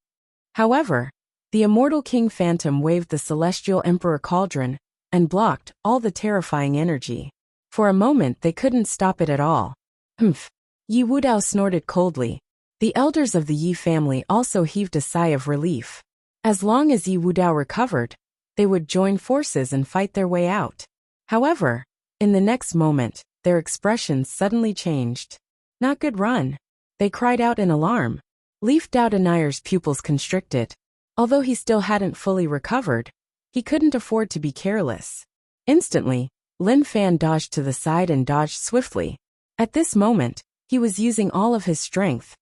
However, the immortal King Phantom waved the celestial Emperor Cauldron and blocked all the terrifying energy. For a moment they couldn't stop it at all. Humph. Yi Wudao snorted coldly. The elders of the Yi family also heaved a sigh of relief. As long as Yi Wudao recovered, they would join forces and fight their way out. However, in the next moment, their expressions suddenly changed. Not good run. They cried out in alarm. Leaf Dao Denier's pupils constricted. Although he still hadn't fully recovered, he couldn't afford to be careless. Instantly, Lin Fan dodged to the side and dodged swiftly. At this moment, he was using all of his strength,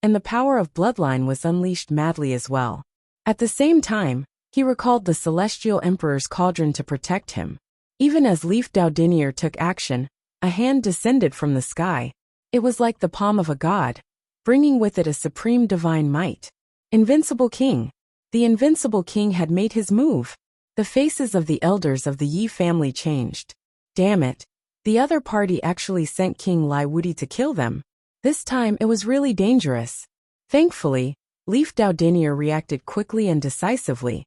and the power of bloodline was unleashed madly as well. At the same time, he recalled the Celestial Emperor's cauldron to protect him. Even as Leaf Dao Dinier took action, a hand descended from the sky. It was like the palm of a god, bringing with it a supreme divine might. Invincible King. The Invincible King had made his move. The faces of the elders of the Yi family changed. Damn it. The other party actually sent King Lai Wudi to kill them. This time it was really dangerous. Thankfully, Leaf Dao Dinier reacted quickly and decisively,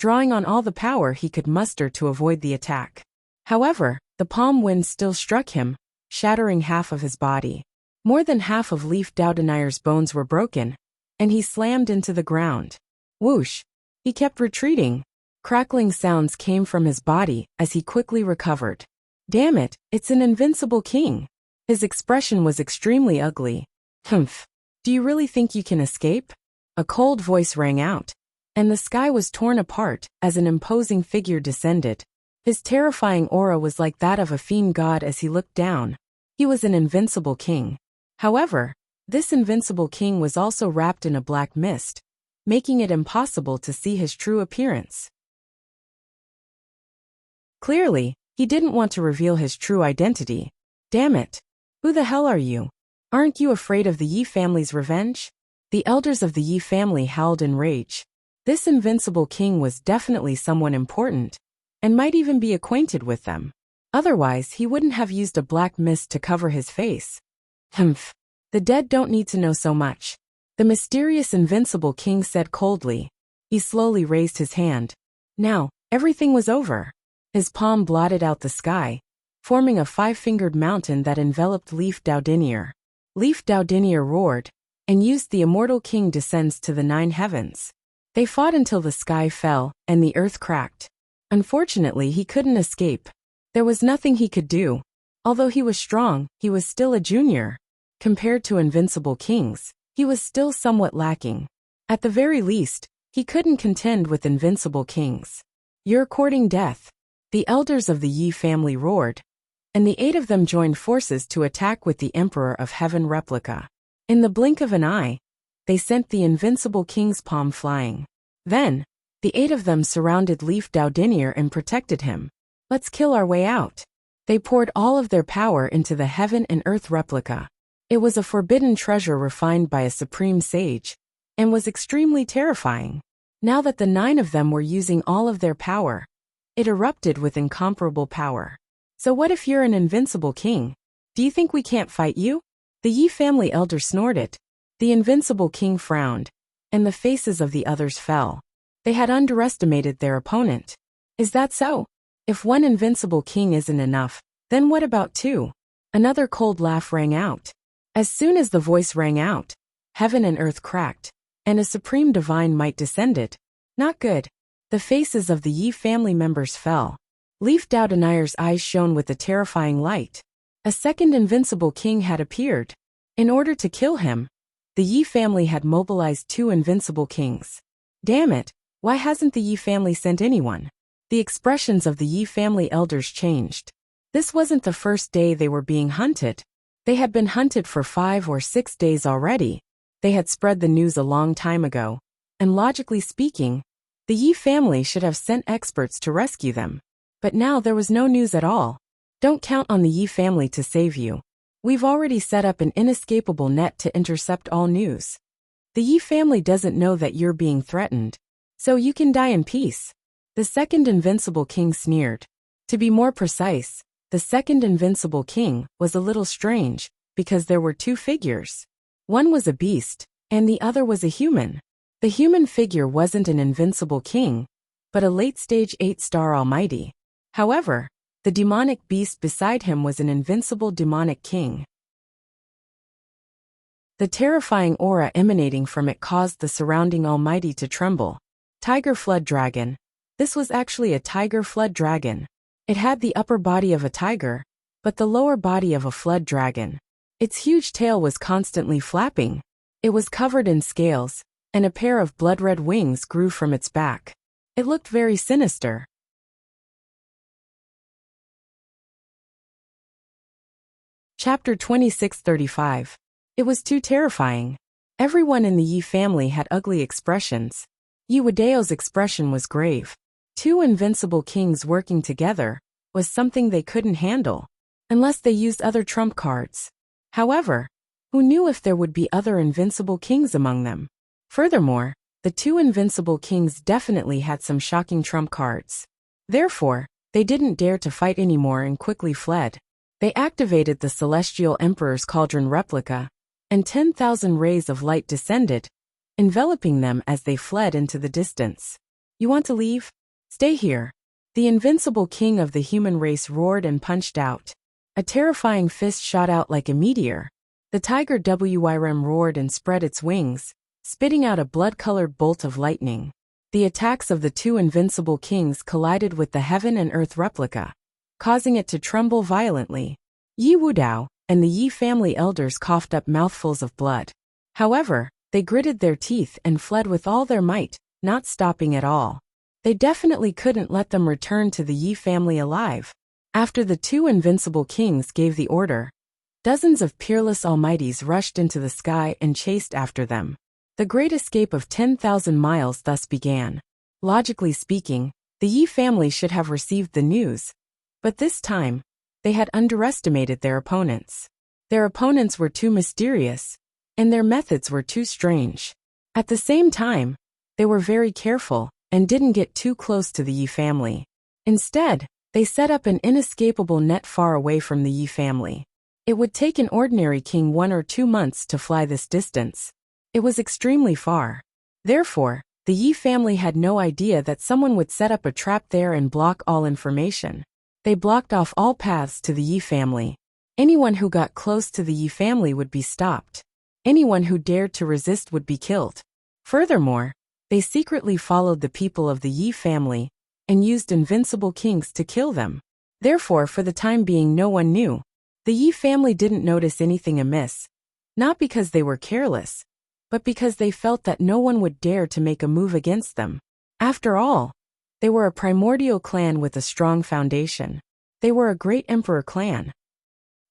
drawing on all the power he could muster to avoid the attack. However, the palm wind still struck him, shattering half of his body. More than half of Leaf Dao Denier's bones were broken, and he slammed into the ground. Whoosh! He kept retreating. Crackling sounds came from his body as he quickly recovered. Damn it, it's an invincible king. His expression was extremely ugly. Humph. Do you really think you can escape? A cold voice rang out, and the sky was torn apart as an imposing figure descended. His terrifying aura was like that of a fiend god as he looked down. He was an invincible king. However, this invincible king was also wrapped in a black mist, making it impossible to see his true appearance. Clearly, he didn't want to reveal his true identity. Damn it. Who the hell are you? Aren't you afraid of the Yi family's revenge? The elders of the Yi family howled in rage. This invincible king was definitely someone important, and might even be acquainted with them. Otherwise, he wouldn't have used a black mist to cover his face. Humph. The dead don't need to know so much. The mysterious invincible king said coldly. He slowly raised his hand. Now, everything was over. His palm blotted out the sky, forming a 5-fingered mountain that enveloped Leaf Dao Dinier. Leaf Dao Dinier roared, and used the immortal king descends to the 9 heavens. They fought until the sky fell, and the earth cracked. Unfortunately, he couldn't escape. There was nothing he could do. Although he was strong, he was still a junior. Compared to invincible kings, he was still somewhat lacking. At the very least, he couldn't contend with invincible kings. You're courting death. The elders of the Yi family roared, and the 8 of them joined forces to attack with the Emperor of Heaven replica. In the blink of an eye, they sent the invincible king's palm flying. Then, the 8 of them surrounded Leaf Dao Dinier and protected him. Let's kill our way out. They poured all of their power into the Heaven and Earth replica. It was a forbidden treasure refined by a supreme sage, and was extremely terrifying. Now that the 9 of them were using all of their power, it erupted with incomparable power. So what if you're an invincible king? Do you think we can't fight you? The Yi family elder snorted. The invincible king frowned, and the faces of the others fell. They had underestimated their opponent. Is that so? If one invincible king isn't enough, then what about 2? Another cold laugh rang out. As soon as the voice rang out, heaven and earth cracked, and a supreme divine might descended. Not good. The faces of the Yi family members fell. Leaf Dao Denier's eyes shone with a terrifying light. A second invincible king had appeared. In order to kill him, the Yi family had mobilized 2 invincible kings. Damn it, why hasn't the Yi family sent anyone? The expressions of the Yi family elders changed. This wasn't the first day they were being hunted. They had been hunted for 5 or 6 days already. They had spread the news a long time ago, and logically speaking, the Yi family should have sent experts to rescue them. But now there was no news at all. Don't count on the Yi family to save you. We've already set up an inescapable net to intercept all news. The Yi family doesn't know that you're being threatened, so you can die in peace. The second invincible king sneered. To be more precise, the second invincible king was a little strange, because there were 2 figures. One was a beast, and the other was a human. The human figure wasn't an invincible king, but a late-stage 8-star almighty. However, the demonic beast beside him was an invincible demonic king. The terrifying aura emanating from it caused the surrounding almighty to tremble. Tiger Flood Dragon. This was actually a tiger flood dragon. It had the upper body of a tiger, but the lower body of a flood dragon. Its huge tail was constantly flapping. It was covered in scales, and a pair of blood-red wings grew from its back. It looked very sinister. Chapter 2635. It was too terrifying. Everyone in the Yi family had ugly expressions. Yi Wadeo's expression was grave. Two invincible kings working together was something they couldn't handle, unless they used other trump cards. However, who knew if there would be other invincible kings among them? Furthermore, the two invincible kings definitely had some shocking trump cards. Therefore, they didn't dare to fight anymore and quickly fled. They activated the Celestial Emperor's Cauldron replica, and 10,000 rays of light descended, enveloping them as they fled into the distance. You want to leave? Stay here. The invincible king of the human race roared and punched out. A terrifying fist shot out like a meteor. The tiger Wyrm roared and spread its wings, spitting out a blood-colored bolt of lightning. The attacks of the two invincible kings collided with the heaven and earth replica, causing it to tremble violently. Yi Wudao and the Yi family elders coughed up mouthfuls of blood. However, they gritted their teeth and fled with all their might, not stopping at all. They definitely couldn't let them return to the Yi family alive. After the two invincible kings gave the order, dozens of peerless almighties rushed into the sky and chased after them. The great escape of 10,000 miles thus began. Logically speaking, the Yi family should have received the news, but this time, they had underestimated their opponents. Their opponents were too mysterious, and their methods were too strange. At the same time, they were very careful and didn't get too close to the Yi family. Instead, they set up an inescapable net far away from the Yi family. It would take an ordinary king 1 or 2 months to fly this distance. It was extremely far. Therefore, the Yi family had no idea that someone would set up a trap there and block all information. They blocked off all paths to the Yi family. Anyone who got close to the Yi family would be stopped. Anyone who dared to resist would be killed. Furthermore, they secretly followed the people of the Yi family and used invincible kings to kill them. Therefore, for the time being, no one knew. The Yi family didn't notice anything amiss, not because they were careless, but because they felt that no one would dare to make a move against them. After all, they were a primordial clan with a strong foundation. They were a great emperor clan.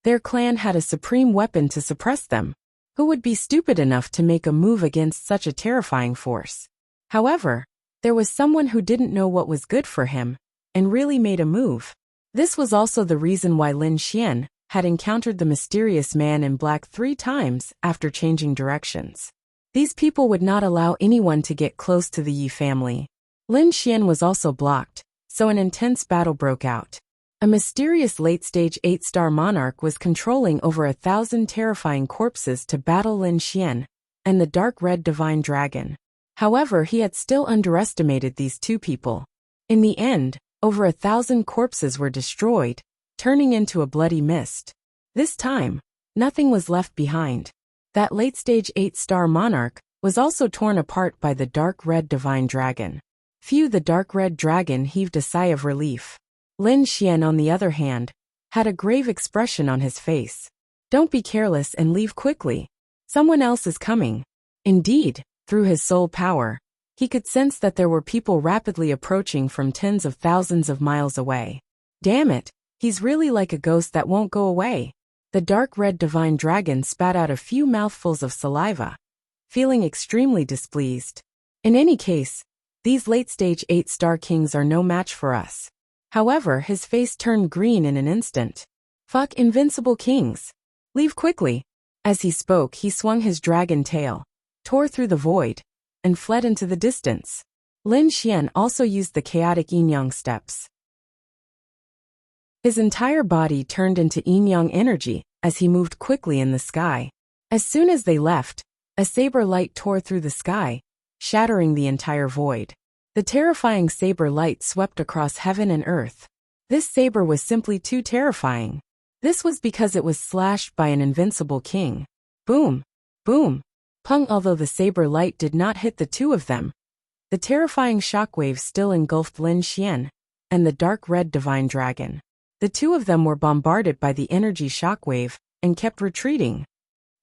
Their clan had a supreme weapon to suppress them. Who would be stupid enough to make a move against such a terrifying force? However, there was someone who didn't know what was good for him, and really made a move. This was also the reason why Lin Xian had encountered the mysterious man in black 3 times after changing directions. These people would not allow anyone to get close to the Yi family. Lin Xian was also blocked, so an intense battle broke out. A mysterious late-stage 8-star monarch was controlling over 1,000 terrifying corpses to battle Lin Xian and the dark red divine dragon. However, he had still underestimated these two people. In the end, over 1,000 corpses were destroyed, turning into a bloody mist. This time, nothing was left behind. That late-stage 8-star monarch was also torn apart by the dark red divine dragon. Phew, the dark red dragon heaved a sigh of relief. Lin Xian, on the other hand, had a grave expression on his face. Don't be careless and leave quickly. Someone else is coming. Indeed, through his soul power, he could sense that there were people rapidly approaching from tens of thousands of miles away. Damn it, he's really like a ghost that won't go away. The dark red divine dragon spat out a few mouthfuls of saliva, feeling extremely displeased. In any case, these late-stage 8-star kings are no match for us. However, his face turned green in an instant. Fuck invincible kings. Leave quickly. As he spoke, he swung his dragon tail, tore through the void, and fled into the distance. Lin Xian also used the chaotic yin-yang steps. His entire body turned into yin-yang energy as he moved quickly in the sky. As soon as they left, a saber light tore through the sky, shattering the entire void. The terrifying saber light swept across heaven and earth. This saber was simply too terrifying. This was because it was slashed by an invincible king. Boom! Boom! Pung! Although the saber light did not hit the two of them, the terrifying shockwave still engulfed Lin Xian and the dark red divine dragon. The two of them were bombarded by the energy shockwave and kept retreating.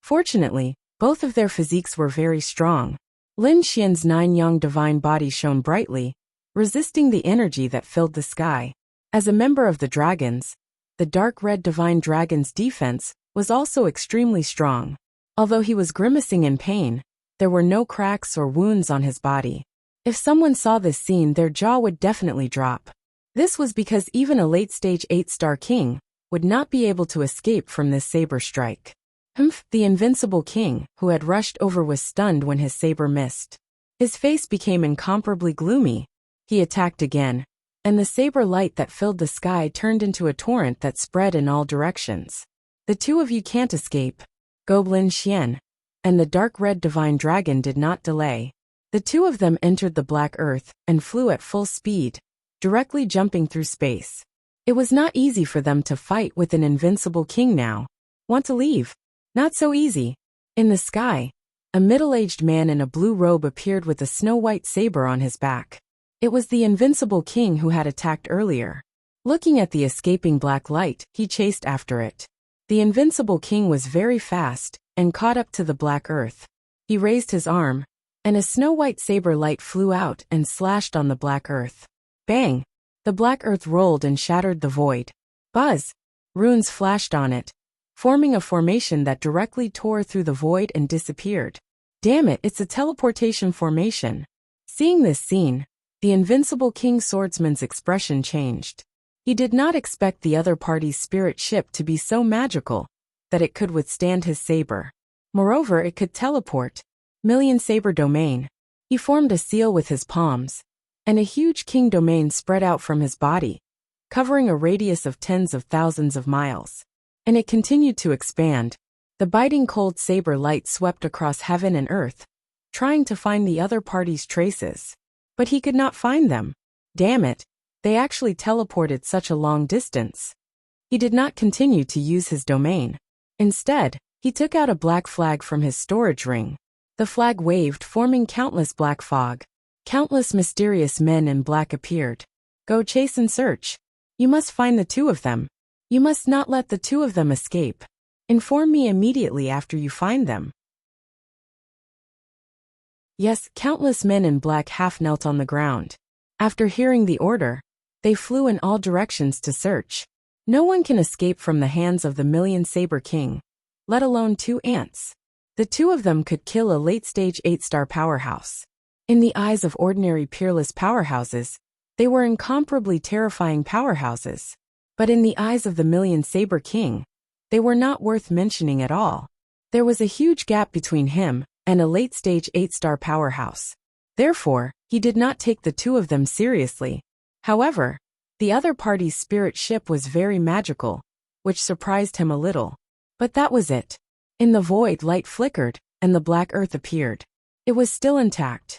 Fortunately, both of their physiques were very strong. Lin Xian's 9-yang divine body shone brightly, resisting the energy that filled the sky. As a member of the dragons, the dark red divine dragon's defense was also extremely strong. Although he was grimacing in pain, there were no cracks or wounds on his body. If someone saw this scene, their jaw would definitely drop. This was because even a late-stage 8-star king would not be able to escape from this saber strike. The invincible king, who had rushed over, was stunned when his saber missed. His face became incomparably gloomy. He attacked again, and the saber light that filled the sky turned into a torrent that spread in all directions. The two of you can't escape. Lin Xian and the dark red divine dragon did not delay. The two of them entered the black earth and flew at full speed, directly jumping through space. It was not easy for them to fight with an invincible king now. Want to leave? Not so easy. In the sky, a middle-aged man in a blue robe appeared with a snow-white saber on his back. It was the invincible king who had attacked earlier. Looking at the escaping black light, he chased after it. The invincible king was very fast and caught up to the black earth. He raised his arm, and a snow-white saber light flew out and slashed on the black earth. Bang! The black earth rolled and shattered the void. Buzz! Runes flashed on it, forming a formation that directly tore through the void and disappeared. Damn it, it's a teleportation formation. Seeing this scene, the invincible King Swordsman's expression changed. He did not expect the other party's spirit ship to be so magical that it could withstand his saber. Moreover, it could teleport. Million Saber Domain. He formed a seal with his palms, and a huge king domain spread out from his body, covering a radius of tens of thousands of miles. And it continued to expand. The biting cold saber light swept across heaven and earth, trying to find the other party's traces. But he could not find them. Damn it, they actually teleported such a long distance. He did not continue to use his domain. Instead, he took out a black flag from his storage ring. The flag waved, forming countless black fog. Countless mysterious men in black appeared. Go chase and search. You must find the two of them. You must not let the two of them escape. Inform me immediately after you find them. Yes, countless men in black half knelt on the ground. After hearing the order, they flew in all directions to search. No one can escape from the hands of the Million Saber King, let alone two ants. The two of them could kill a late-stage 8-star powerhouse. In the eyes of ordinary peerless powerhouses, they were incomparably terrifying powerhouses. But in the eyes of the Million Saber King, they were not worth mentioning at all. There was a huge gap between him and a late-stage 8-star powerhouse. Therefore, he did not take the two of them seriously. However, the other party's spirit ship was very magical, which surprised him a little. But that was it. In the void, light flickered, and the black earth appeared. It was still intact.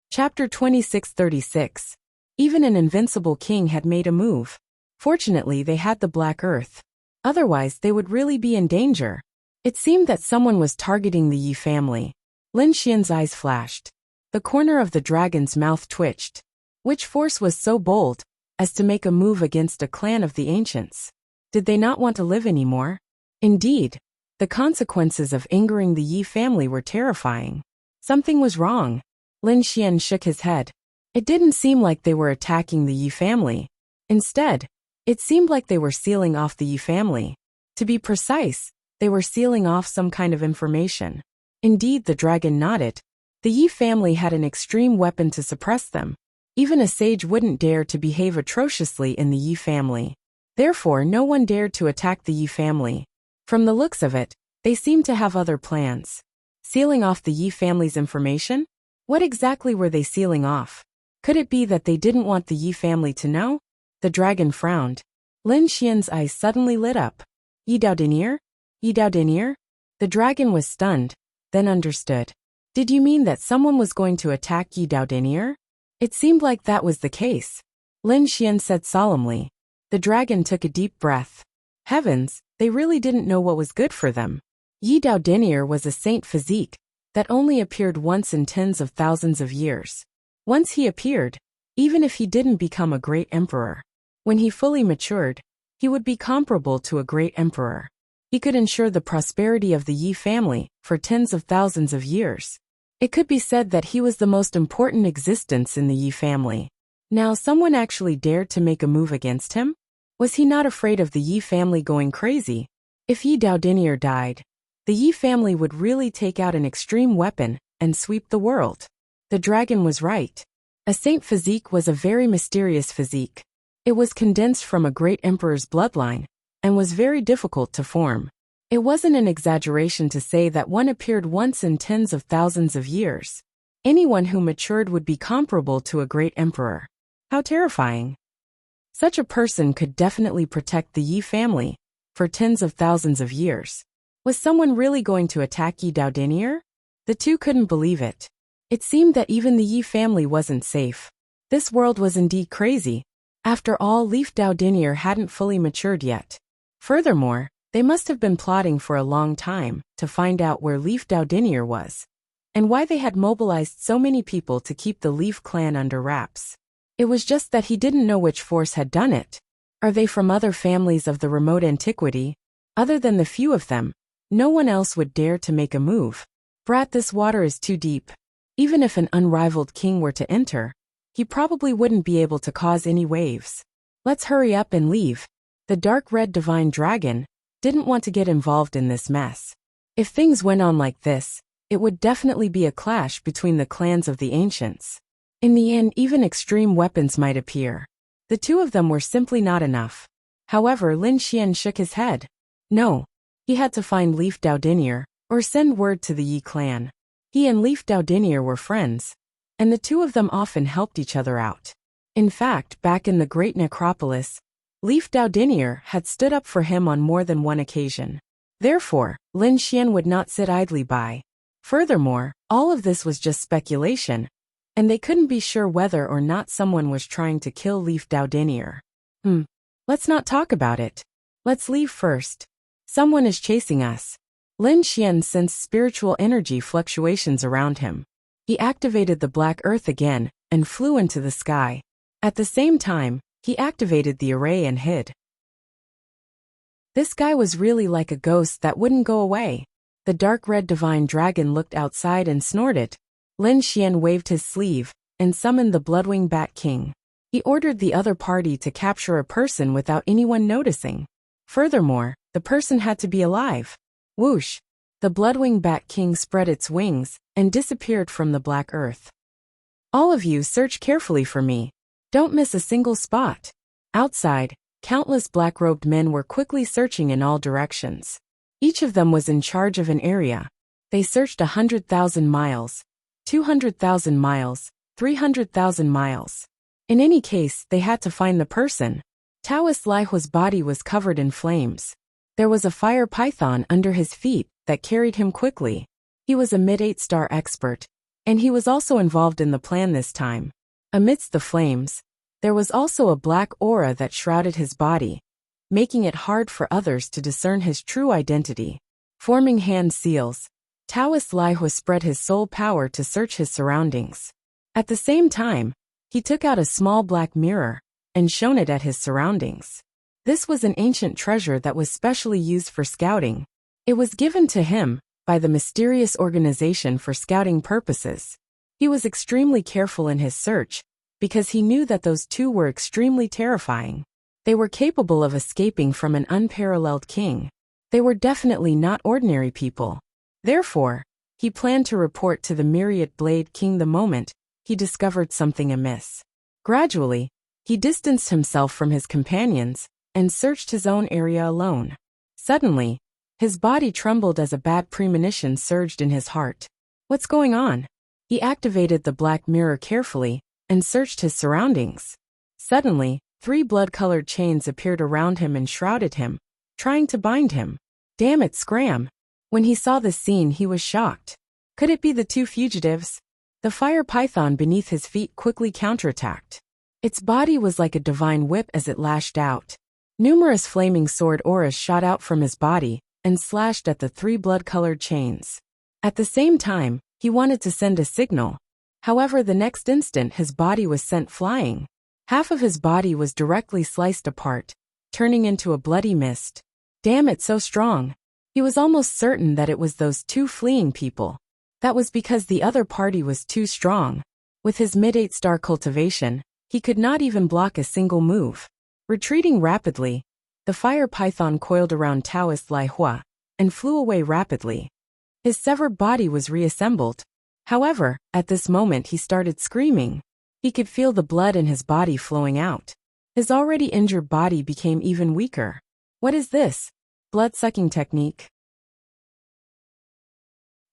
Chapter 2636. Even an invincible king had made a move. Fortunately, they had the black earth. Otherwise, they would really be in danger. It seemed that someone was targeting the Yi family. Lin Xian's eyes flashed. The corner of the dragon's mouth twitched. Which force was so bold as to make a move against a clan of the ancients? Did they not want to live anymore? Indeed, the consequences of angering the Yi family were terrifying. Something was wrong. Lin Xian shook his head. It didn't seem like they were attacking the Yi family. Instead, it seemed like they were sealing off the Yi family. To be precise, they were sealing off some kind of information. Indeed, the dragon nodded. The Yi family had an extreme weapon to suppress them. Even a sage wouldn't dare to behave atrociously in the Yi family. Therefore, no one dared to attack the Yi family. From the looks of it, they seemed to have other plans. Sealing off the Yi family's information? What exactly were they sealing off? Could it be that they didn't want the Yi family to know? The dragon frowned. Lin Xian's eyes suddenly lit up. Yi Dao Denier? Yi Dao Denier? The dragon was stunned, then understood. Did you mean that someone was going to attack Yi Daodinier? It seemed like that was the case. Lin Xian said solemnly. The dragon took a deep breath. Heavens, they really didn't know what was good for them. Yi Daodinier was a saint physique that only appeared once in tens of thousands of years. Once he appeared, even if he didn't become a great emperor, when he fully matured, he would be comparable to a great emperor. He could ensure the prosperity of the Yi family for tens of thousands of years. It could be said that he was the most important existence in the Yi family. Now someone actually dared to make a move against him? Was he not afraid of the Yi family going crazy? If Yi Daodinier died, the Yi family would really take out an extreme weapon and sweep the world. The dragon was right. A saint physique was a very mysterious physique. It was condensed from a great emperor's bloodline and was very difficult to form. It wasn't an exaggeration to say that one appeared once in tens of thousands of years. Anyone who matured would be comparable to a great emperor. How terrifying. Such a person could definitely protect the Yi family for tens of thousands of years. Was someone really going to attack Yi Daodinier? The two couldn't believe it. It seemed that even the Yi family wasn't safe. This world was indeed crazy. After all, Leaf Daodinier hadn't fully matured yet. Furthermore, they must have been plotting for a long time to find out where Leaf Daodinier was, and why they had mobilized so many people to keep the Leaf clan under wraps. It was just that he didn't know which force had done it. Are they from other families of the remote antiquity? Other than the few of them, no one else would dare to make a move. Brat, this water is too deep. Even if an unrivaled king were to enter, he probably wouldn't be able to cause any waves. Let's hurry up and leave. The dark red divine dragon didn't want to get involved in this mess. If things went on like this, it would definitely be a clash between the clans of the ancients. In the end, even extreme weapons might appear. The two of them were simply not enough. However, Lin Xian shook his head. No. He had to find Leaf Daodinier, or send word to the Yi clan. He and Leaf Daodinier were friends, and the two of them often helped each other out. In fact, back in the Great Necropolis, Leaf Daodinier had stood up for him on more than one occasion. Therefore, Lin Xian would not sit idly by. Furthermore, all of this was just speculation, and they couldn't be sure whether or not someone was trying to kill Leaf Daodinier. Let's not talk about it. Let's leave first. Someone is chasing us. Lin Xian sensed spiritual energy fluctuations around him. He activated the Black Earth again and flew into the sky. At the same time, he activated the array and hid. This guy was really like a ghost that wouldn't go away. The dark red divine dragon looked outside and snorted. Lin Xian waved his sleeve and summoned the Bloodwing Bat King. He ordered the other party to capture a person without anyone noticing. Furthermore, the person had to be alive. Whoosh! The Bloodwing Bat King spread its wings and disappeared from the Black Earth. All of you search carefully for me. Don't miss a single spot. Outside, countless black-robed men were quickly searching in all directions. Each of them was in charge of an area. They searched 100,000 miles, 200,000 miles, 300,000 miles. In any case, they had to find the person. Taoist Laihua's body was covered in flames. There was a fire python under his feet that carried him quickly. He was a mid-8-star expert, and he was also involved in the plan this time. Amidst the flames, there was also a black aura that shrouded his body, making it hard for others to discern his true identity. Forming hand seals, Taoist Laihua spread his soul power to search his surroundings. At the same time, he took out a small black mirror and shone it at his surroundings. This was an ancient treasure that was specially used for scouting. It was given to him by the mysterious organization for scouting purposes. He was extremely careful in his search because he knew that those two were extremely terrifying. They were capable of escaping from an unparalleled king. They were definitely not ordinary people. Therefore, he planned to report to the Myriad Blade King the moment he discovered something amiss. Gradually, he distanced himself from his companions and searched his own area alone. Suddenly, his body trembled as a bad premonition surged in his heart. What's going on? He activated the black mirror carefully and searched his surroundings. Suddenly, 3 blood-colored chains appeared around him and shrouded him, trying to bind him. Damn it, Scram! When he saw this scene, he was shocked. Could it be the two fugitives? The fire python beneath his feet quickly counterattacked. Its body was like a divine whip as it lashed out. Numerous flaming sword auras shot out from his body and slashed at the three blood-colored chains. At the same time, he wanted to send a signal. However, the next instant his body was sent flying. Half of his body was directly sliced apart, turning into a bloody mist. Damn, it's so strong. He was almost certain that it was those two fleeing people. That was because the other party was too strong. With his mid-8-star cultivation, he could not even block a single move. Retreating rapidly, the fire python coiled around Taoist Lai Hua and flew away rapidly. His severed body was reassembled. However, at this moment he started screaming. He could feel the blood in his body flowing out. His already injured body became even weaker. What is this? Blood-sucking technique?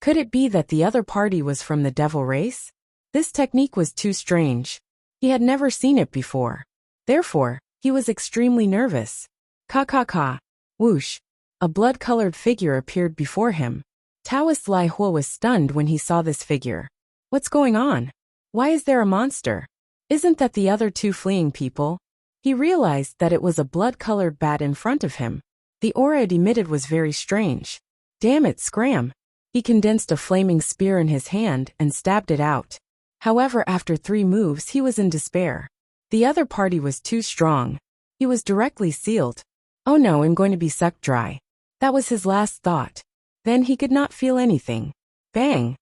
Could it be that the other party was from the devil race? This technique was too strange. He had never seen it before. Therefore, he was extremely nervous. Ka. Whoosh. A blood-colored figure appeared before him. Taoist Lai Hua was stunned when he saw this figure. What's going on? Why is there a monster? Isn't that the other two fleeing people? He realized that it was a blood-colored bat in front of him. The aura it emitted was very strange. Damn it, scram! He condensed a flaming spear in his hand and stabbed it out. However, after 3 moves he was in despair. The other party was too strong. He was directly sealed. Oh no, I'm going to be sucked dry. That was his last thought. Then he could not feel anything. Bang!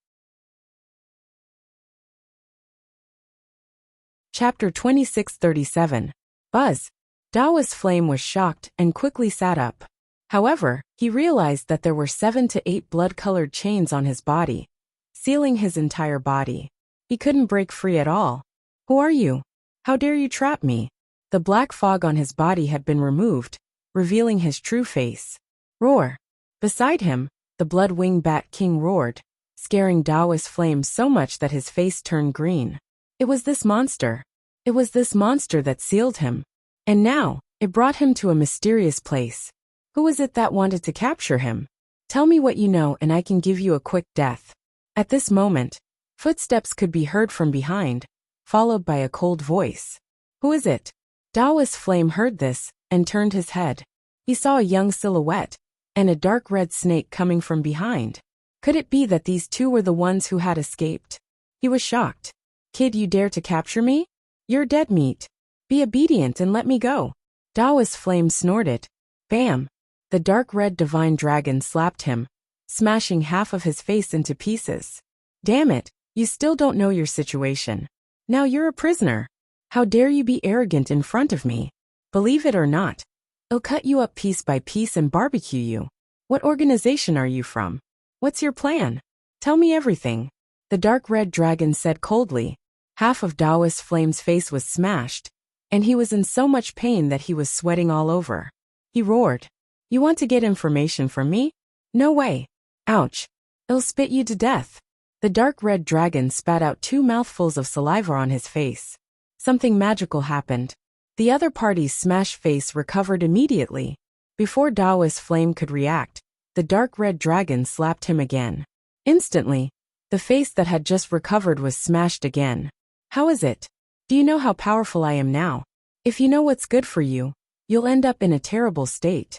Chapter 2637. Buzz. Dao's flame was shocked and quickly sat up. However, he realized that there were 7 to 8 blood-colored chains on his body, sealing his entire body. He couldn't break free at all. Who are you? How dare you trap me? The black fog on his body had been removed, revealing his true face. Roar. Beside him, the blood-winged bat king roared, scaring Dao's flame so much that his face turned green. It was this monster. It was this monster that sealed him. And now, it brought him to a mysterious place. Who was it that wanted to capture him? Tell me what you know and I can give you a quick death. At this moment, footsteps could be heard from behind, followed by a cold voice. Who is it? Dao's flame heard this and turned his head. He saw a young silhouette and a dark red snake coming from behind. Could it be that these two were the ones who had escaped? He was shocked. Kid, you dare to capture me? You're dead meat. Be obedient and let me go. Dao's flame snorted. Bam! The dark red divine dragon slapped him, smashing half of his face into pieces. Damn it, you still don't know your situation. Now you're a prisoner. How dare you be arrogant in front of me? Believe it or not, I'll cut you up piece by piece and barbecue you. What organization are you from? What's your plan? Tell me everything. The dark red dragon said coldly. Half of Dao's flame's face was smashed, and he was in so much pain that he was sweating all over. He roared. You want to get information from me? No way. Ouch. I'll spit you to death. The dark red dragon spat out 2 mouthfuls of saliva on his face. Something magical happened. The other party's smashed face recovered immediately. Before Dao's flame could react, the dark red dragon slapped him again. Instantly, the face that had just recovered was smashed again. How is it? Do you know how powerful I am now? If you know what's good for you, you'll end up in a terrible state.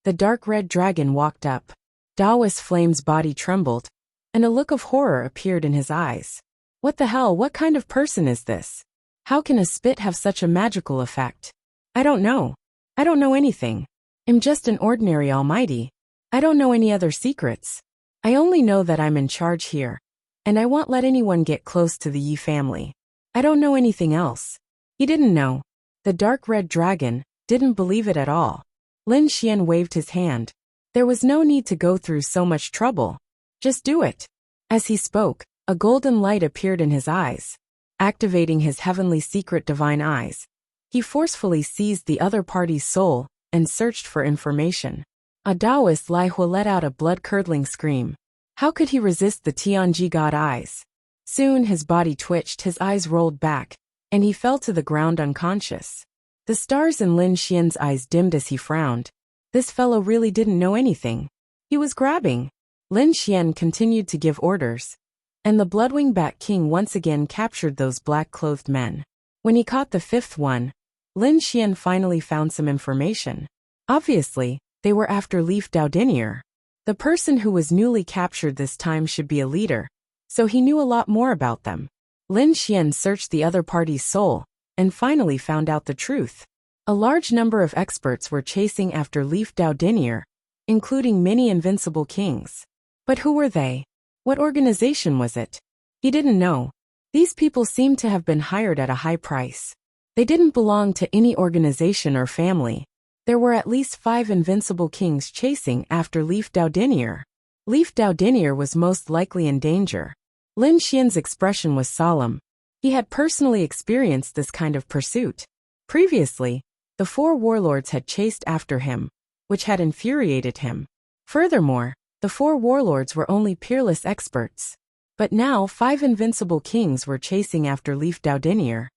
The dark red dragon walked up. Dao's flame's body trembled, and a look of horror appeared in his eyes. What the hell, what kind of person is this? How can a spit have such a magical effect? I don't know. I don't know anything. I'm just an ordinary almighty. I don't know any other secrets. I only know that I'm in charge here, and I won't let anyone get close to the Yi family. I don't know anything else. He didn't know. The dark red dragon didn't believe it at all. Lin Xian waved his hand. There was no need to go through so much trouble. Just do it. As he spoke, a golden light appeared in his eyes. Activating his heavenly secret divine eyes, he forcefully seized the other party's soul and searched for information. A Taoist Lai Hua let out a blood-curdling scream. How could he resist the Tianji god eyes? Soon his body twitched, his eyes rolled back, and he fell to the ground unconscious. The stars in Lin Xian's eyes dimmed as he frowned. This fellow really didn't know anything. He was grabbing. Lin Xian continued to give orders, and the Bloodwing Bat King once again captured those black-clothed men. When he caught the fifth one, Lin Xian finally found some information. Obviously, they were after Leaf Daudinier. The person who was newly captured this time should be a leader, so he knew a lot more about them. Lin Xian searched the other party's soul, and finally found out the truth. A large number of experts were chasing after Leaf Daudinier, including many invincible kings. But who were they? What organization was it? He didn't know. These people seemed to have been hired at a high price. They didn't belong to any organization or family. There were at least 5 invincible kings chasing after Leaf Daudinier. Leaf Daudinier was most likely in danger. Lin Xian's expression was solemn. He had personally experienced this kind of pursuit. Previously, the 4 warlords had chased after him, which had infuriated him. Furthermore, the 4 warlords were only peerless experts. But now 5 invincible kings were chasing after Leaf Daudinier.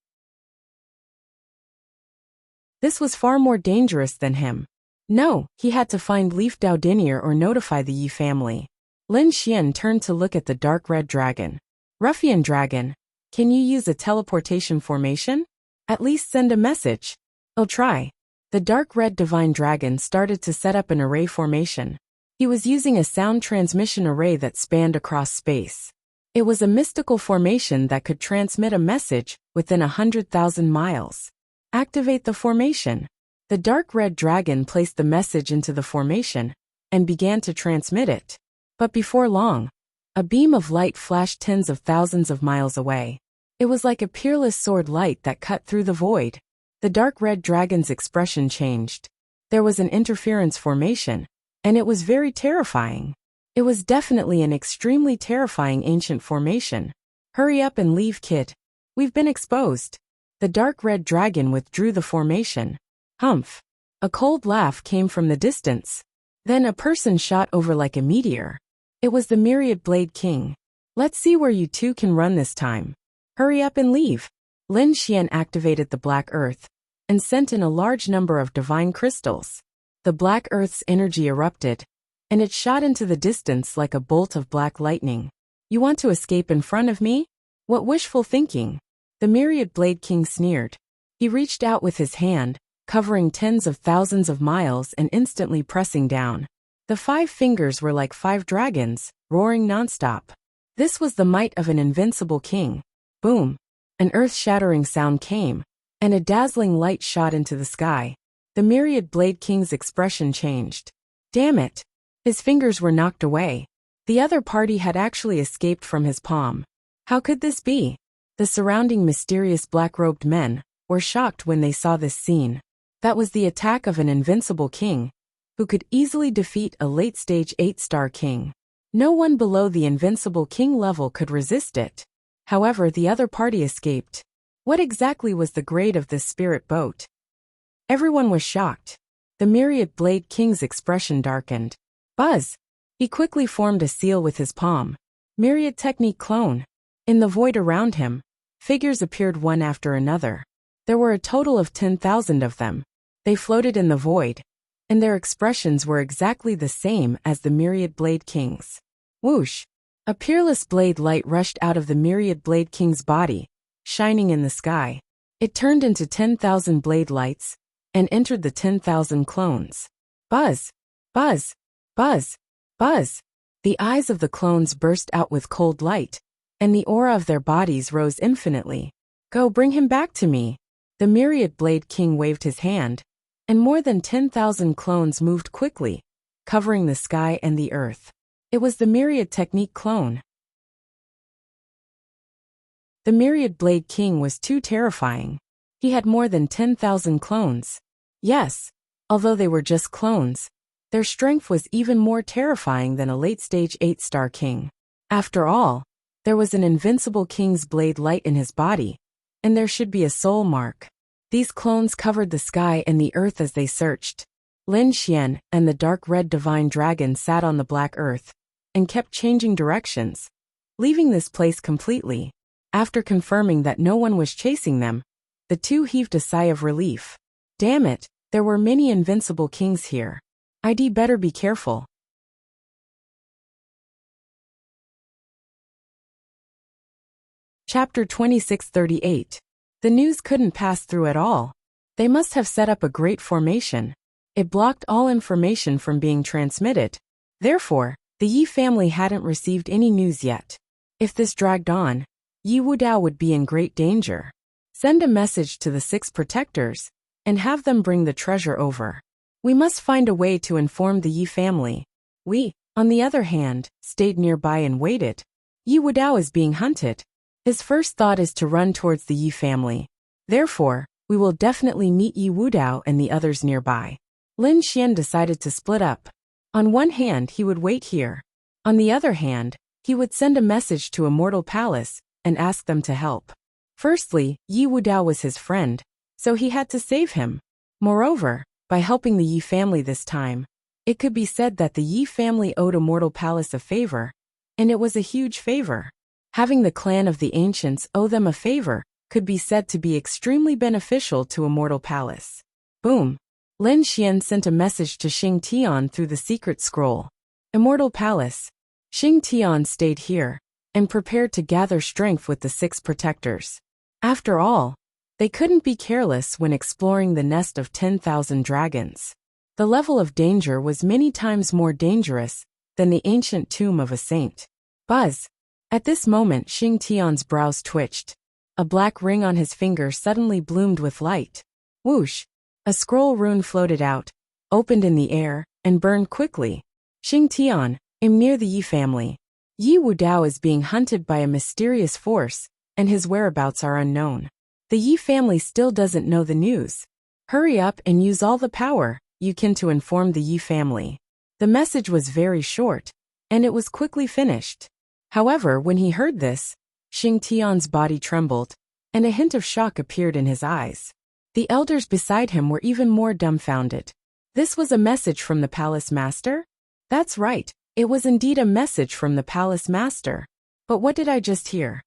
This was far more dangerous than him. No, he had to find Leaf Daudinier or notify the Yi family. Lin Xian turned to look at the dark red dragon. Ruffian dragon, can you use a teleportation formation? At least send a message. I'll try. The dark red divine dragon started to set up an array formation. He was using a sound transmission array that spanned across space. It was a mystical formation that could transmit a message within 100,000 miles. Activate the formation. The dark red dragon placed the message into the formation and began to transmit it. But before long, a beam of light flashed tens of thousands of miles away. It was like a peerless sword light that cut through the void. The dark red dragon's expression changed. There was an interference formation, and it was very terrifying. It was definitely an extremely terrifying ancient formation. Hurry up and leave, kid. We've been exposed. The dark red dragon withdrew the formation. Humph. A cold laugh came from the distance. Then a person shot over like a meteor. It was the Myriad Blade King. Let's see where you two can run this time. Hurry up and leave. Lin Xian activated the Black Earth and sent in a large number of divine crystals. The Black Earth's energy erupted, and it shot into the distance like a bolt of black lightning. You want to escape in front of me? What wishful thinking. The Myriad Blade King sneered. He reached out with his hand, covering tens of thousands of miles and instantly pressing down. The 5 fingers were like 5 dragons, roaring nonstop. This was the might of an invincible king. Boom. An earth-shattering sound came, and a dazzling light shot into the sky. The Myriad Blade King's expression changed. Damn it. His fingers were knocked away. The other party had actually escaped from his palm. How could this be? The surrounding mysterious black-robed men were shocked when they saw this scene. That was the attack of an invincible king, who could easily defeat a late-stage 8-star king. No one below the invincible king level could resist it. However, the other party escaped. What exactly was the grade of this spirit boat? Everyone was shocked. The Myriad Blade King's expression darkened. Buzz! He quickly formed a seal with his palm. Myriad Technique Clone. In the void around him, figures appeared one after another. There were a total of 10,000 of them. They floated in the void, and their expressions were exactly the same as the Myriad Blade King's. Whoosh! A peerless blade light rushed out of the Myriad Blade King's body, shining in the sky. It turned into 10,000 blade lights and entered the 10,000 clones. Buzz! Buzz! Buzz! Buzz! The eyes of the clones burst out with cold light, and the aura of their bodies rose infinitely. Go bring him back to me. The Myriad Blade King waved his hand, and more than 10,000 clones moved quickly, covering the sky and the earth. It was the Myriad Technique clone. The Myriad Blade King was too terrifying. He had more than 10,000 clones. Yes, although they were just clones, their strength was even more terrifying than a late-stage 8-star king. After all, there was an invincible king's blade light in his body, and there should be a soul mark. These clones covered the sky and the earth as they searched. Lin Xian and the dark red divine dragon sat on the black earth and kept changing directions, leaving this place completely. After confirming that no one was chasing them, the two heaved a sigh of relief. Damn it, there were many invincible kings here. I'd better be careful. Chapter 2638. The news couldn't pass through at all. They must have set up a great formation. It blocked all information from being transmitted. Therefore, the Yi family hadn't received any news yet. If this dragged on, Yi Wudao would be in great danger. Send a message to the 6 protectors, and have them bring the treasure over. We must find a way to inform the Yi family. We, on the other hand, stayed nearby and waited. Yi Wudao is being hunted. His first thought is to run towards the Yi family. Therefore, we will definitely meet Yi Wudao and the others nearby. Lin Xian decided to split up. On one hand, he would wait here. On the other hand, he would send a message to Immortal Palace and ask them to help. Firstly, Yi Wudao was his friend, so he had to save him. Moreover, by helping the Yi family this time, it could be said that the Yi family owed Immortal Palace a favor, and it was a huge favor. Having the clan of the ancients owe them a favor could be said to be extremely beneficial to Immortal Palace. Boom! Lin Xian sent a message to Xing Tian through the secret scroll. Immortal Palace. Xing Tian stayed here and prepared to gather strength with the 6 protectors. After all, they couldn't be careless when exploring the nest of 10,000 dragons. The level of danger was many times more dangerous than the ancient tomb of a saint. Buzz! At this moment, Xing Tian's brows twitched. A black ring on his finger suddenly bloomed with light. Whoosh! A scroll rune floated out, opened in the air, and burned quickly. Xing Tian, am near the Yi family. Yi Wudao is being hunted by a mysterious force, and his whereabouts are unknown. The Yi family still doesn't know the news. Hurry up and use all the power you can to inform the Yi family. The message was very short, and it was quickly finished. However, when he heard this, Xing Tian's body trembled, and a hint of shock appeared in his eyes. The elders beside him were even more dumbfounded. This was a message from the palace master? That's right, it was indeed a message from the palace master. But what did I just hear?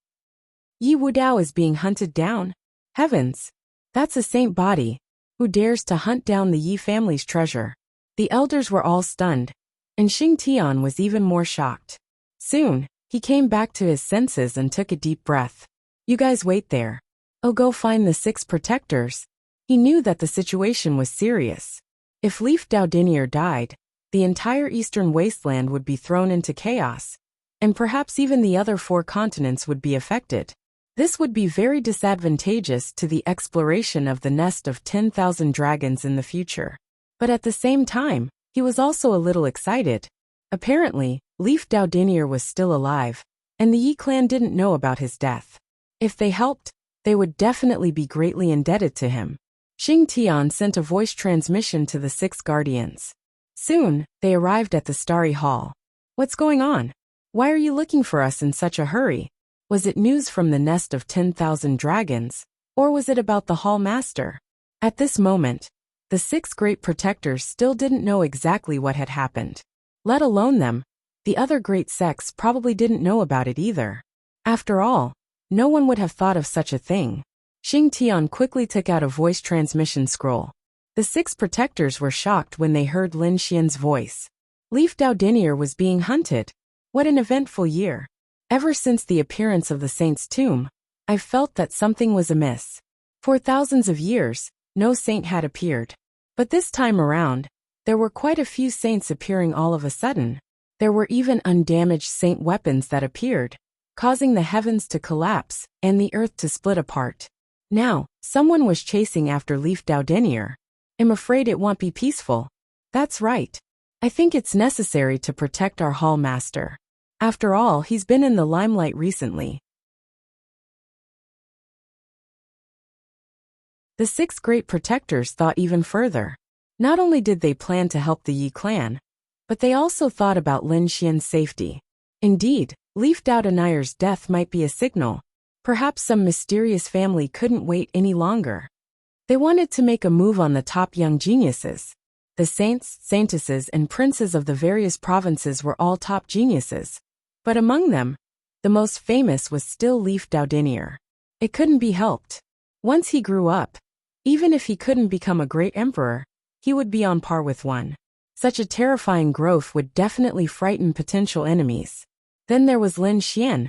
Yi Wudao is being hunted down? Heavens! That's a saint body. Who dares to hunt down the Yi family's treasure? The elders were all stunned, and Xing Tian was even more shocked. Soon, he came back to his senses and took a deep breath. You guys wait there. I'll go find the 6 protectors. He knew that the situation was serious. If Leaf Daodinier died, the entire eastern wasteland would be thrown into chaos, and perhaps even the other 4 continents would be affected. This would be very disadvantageous to the exploration of the nest of 10,000 dragons in the future. But at the same time, he was also a little excited. Apparently, Leaf Daodinier was still alive, and the Yi clan didn't know about his death. If they helped, they would definitely be greatly indebted to him. Xing Tian sent a voice transmission to the 6 guardians. Soon, they arrived at the Starry Hall. What's going on? Why are you looking for us in such a hurry? Was it news from the nest of 10,000 dragons, or was it about the Hall Master? At this moment, the 6 great protectors still didn't know exactly what had happened. Let alone them, the other great sects probably didn't know about it either. After all, no one would have thought of such a thing. Xing Tian quickly took out a voice transmission scroll. The 6 protectors were shocked when they heard Lin Xian's voice. Leaf Daodinier was being hunted. What an eventful year. Ever since the appearance of the saint's tomb, I've felt that something was amiss. For thousands of years, no saint had appeared. But this time around, there were quite a few saints appearing all of a sudden. There were even undamaged saint weapons that appeared, causing the heavens to collapse and the earth to split apart. Now, someone was chasing after Leaf Daodinier. I'm afraid it won't be peaceful. That's right. I think it's necessary to protect our Hall Master. After all, he's been in the limelight recently. The 6 great protectors thought even further. Not only did they plan to help the Yi clan, but they also thought about Lin Xian's safety. Indeed, Leaf Daodinier's death might be a signal. Perhaps some mysterious family couldn't wait any longer. They wanted to make a move on the top young geniuses. The saints, saintesses, and princes of the various provinces were all top geniuses. But among them, the most famous was still Leaf Daodinier. It couldn't be helped. Once he grew up, even if he couldn't become a great emperor, he would be on par with one. Such a terrifying growth would definitely frighten potential enemies. Then there was Lin Xian,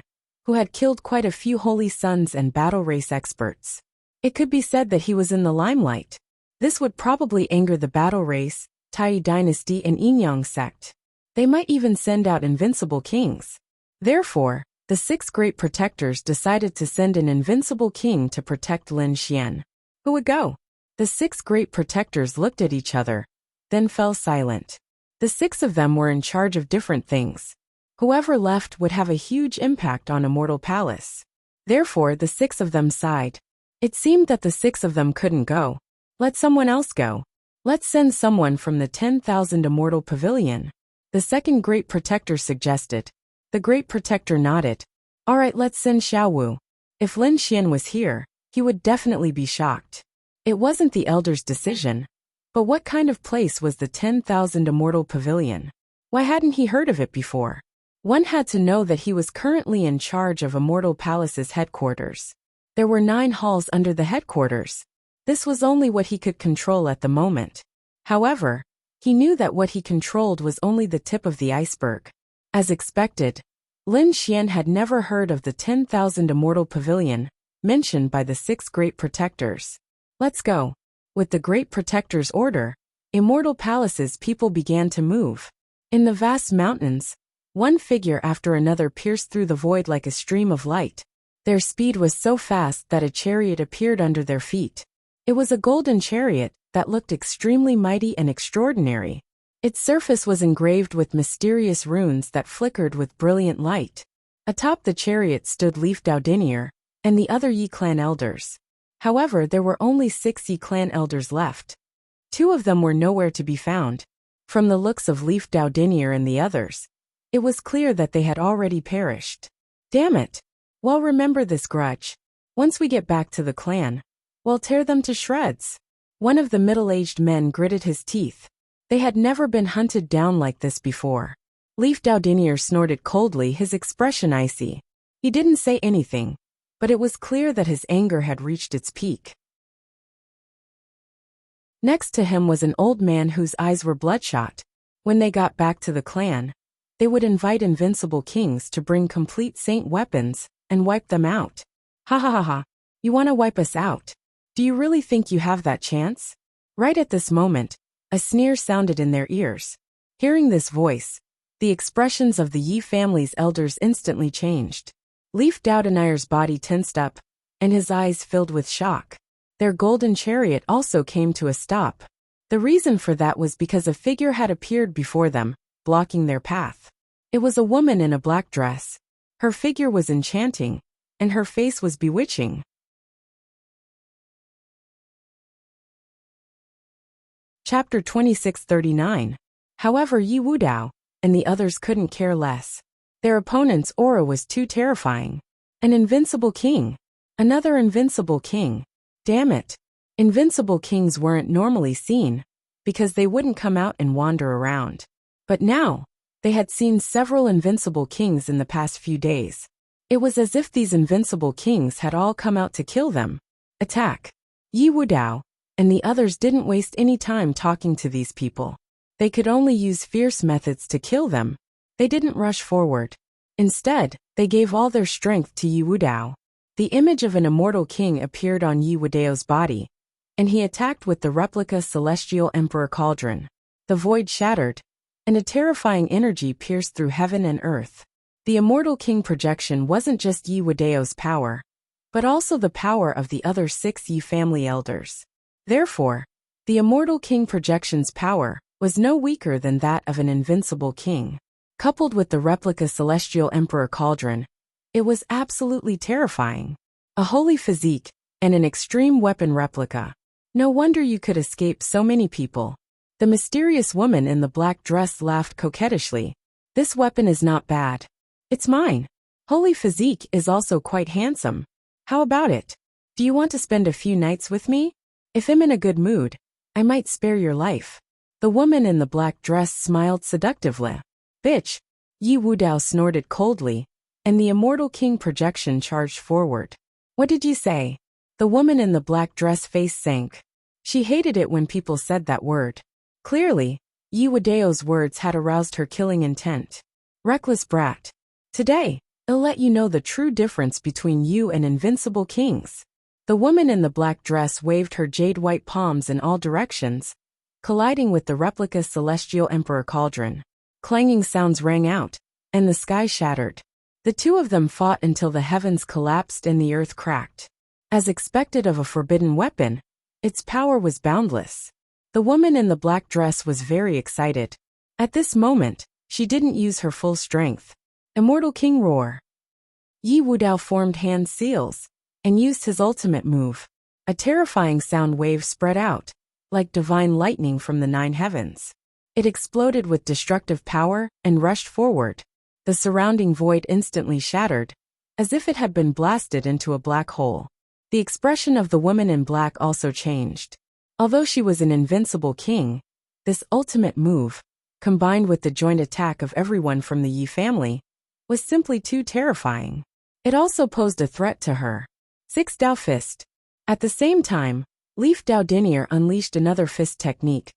who had killed quite a few holy sons and battle race experts. It could be said that he was in the limelight. This would probably anger the battle race, Tai dynasty and Yinyang sect. They might even send out invincible kings. Therefore, the 6 great protectors decided to send an invincible king to protect Lin Xian. Who would go? The 6 great protectors looked at each other, then fell silent. The 6 of them were in charge of different things. Whoever left would have a huge impact on Immortal Palace. Therefore, the 6 of them sighed. It seemed that the 6 of them couldn't go. Let someone else go. Let's send someone from the 10,000 Immortal Pavilion. The 2nd Great Protector suggested. The Great Protector nodded. Alright, let's send Xiaowu. If Lin Xian was here, he would definitely be shocked. It wasn't the elders' decision. But what kind of place was the 10,000 Immortal Pavilion? Why hadn't he heard of it before? One had to know that he was currently in charge of Immortal Palace's headquarters. There were 9 halls under the headquarters. This was only what he could control at the moment. However, he knew that what he controlled was only the tip of the iceberg. As expected, Lin Xian had never heard of the 10,000 Immortal Pavilion, mentioned by the 6 Great Protectors. Let's go. With the Great Protector's order, Immortal Palace's people began to move. In the vast mountains, one figure after another pierced through the void like a stream of light. Their speed was so fast that a chariot appeared under their feet. It was a golden chariot that looked extremely mighty and extraordinary. Its surface was engraved with mysterious runes that flickered with brilliant light. Atop the chariot stood Leaf Daudinier and the other Yi clan elders. However, there were only 6 Yi clan elders left. 2 of them were nowhere to be found. From the looks of Leaf Daudinier and the others, it was clear that they had already perished. Damn it! Well, remember this grudge. Once we get back to the clan, we'll tear them to shreds. One of the middle-aged men gritted his teeth. They had never been hunted down like this before. Leaf Daudinier snorted coldly, his expression icy. He didn't say anything, but it was clear that his anger had reached its peak. Next to him was an old man whose eyes were bloodshot. When they got back to the clan, they would invite invincible kings to bring complete saint weapons and wipe them out. Ha ha ha ha. You want to wipe us out? Do you really think you have that chance? Right at this moment, a sneer sounded in their ears. Hearing this voice, the expressions of the Yi family's elders instantly changed. Leaf Daudinier's body tensed up, and his eyes filled with shock. Their golden chariot also came to a stop. The reason for that was because a figure had appeared before them, blocking their path. It was a woman in a black dress. Her figure was enchanting, and her face was bewitching. Chapter 2639. However, Yi Wudao and the others couldn't care less. Their opponent's aura was too terrifying. An invincible king. Another invincible king. Damn it. Invincible kings weren't normally seen, because they wouldn't come out and wander around. But now, they had seen several invincible kings in the past few days. It was as if these invincible kings had all come out to kill them. Attack. Yi Wudao and the others didn't waste any time talking to these people. They could only use fierce methods to kill them. They didn't rush forward. Instead, they gave all their strength to Yi Wudao. The image of an immortal king appeared on Yi Wudao's body, and he attacked with the replica Celestial Emperor Cauldron. The void shattered, and a terrifying energy pierced through heaven and earth. The Immortal King projection wasn't just Yi Wudao's power, but also the power of the other 6 Yi family elders. Therefore, the Immortal King projection's power was no weaker than that of an invincible king. Coupled with the replica Celestial Emperor Cauldron, it was absolutely terrifying. A holy physique and an extreme weapon replica. No wonder you could escape so many people. The mysterious woman in the black dress laughed coquettishly. This weapon is not bad. It's mine. Holy physique is also quite handsome. How about it? Do you want to spend a few nights with me? If I'm in a good mood, I might spare your life. The woman in the black dress smiled seductively. Bitch. Yi Wudao snorted coldly, and the Immortal King projection charged forward. What did you say? The woman in the black dress face sank. She hated it when people said that word. Clearly, Yi Wudao's words had aroused her killing intent. Reckless brat. Today, It'll let you know the true difference between you and invincible kings." The woman in the black dress waved her jade-white palms in all directions, colliding with the replica celestial emperor cauldron. Clanging sounds rang out, and the sky shattered. The two of them fought until the heavens collapsed and the earth cracked. As expected of a forbidden weapon, its power was boundless. The woman in the black dress was very excited. At this moment, she didn't use her full strength. Immortal King roar. Yi Wudao formed hand seals and used his ultimate move. A terrifying sound wave spread out, like divine lightning from the 9 heavens. It exploded with destructive power and rushed forward. The surrounding void instantly shattered, as if it had been blasted into a black hole. The expression of the woman in black also changed. Although she was an invincible king, this ultimate move, combined with the joint attack of everyone from the Yi family, was simply too terrifying. It also posed a threat to her. 6 Dao Fist. At the same time, Leaf Dao Dinier unleashed another fist technique,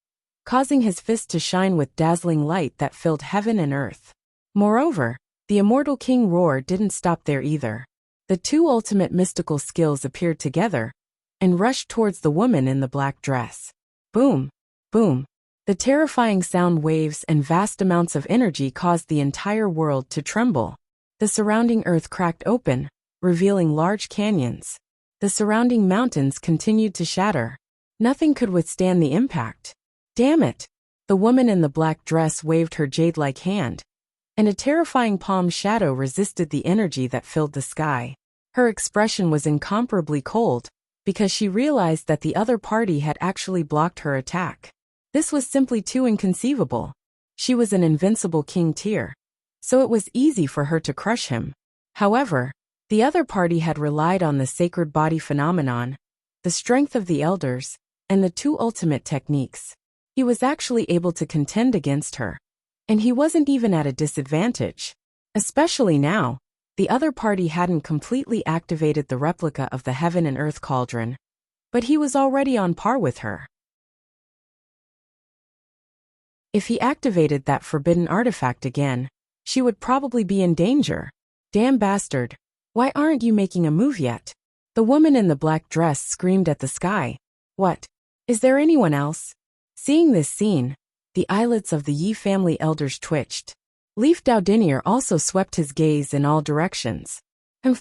causing his fist to shine with dazzling light that filled heaven and earth. Moreover, the Immortal King roar didn't stop there either. The two ultimate mystical skills appeared together and rushed towards the woman in the black dress. Boom! Boom! The terrifying sound waves and vast amounts of energy caused the entire world to tremble. The surrounding earth cracked open, revealing large canyons. The surrounding mountains continued to shatter. Nothing could withstand the impact. Damn it! The woman in the black dress waved her jade-like hand, and a terrifying palm shadow resisted the energy that filled the sky. Her expression was incomparably cold, because she realized that the other party had actually blocked her attack. This was simply too inconceivable. She was an invincible king tier, so it was easy for her to crush him. However, the other party had relied on the sacred body phenomenon, the strength of the elders, and the two ultimate techniques. He was actually able to contend against her, and he wasn't even at a disadvantage. Especially now, the other party hadn't completely activated the replica of the Heaven and Earth Cauldron, but he was already on par with her. If he activated that forbidden artifact again, she would probably be in danger. Damn bastard, why aren't you making a move yet? The woman in the black dress screamed at the sky. What? Is there anyone else? Seeing this scene, the eyelids of the Yi family elders twitched. Leaf Dao Dinier also swept his gaze in all directions.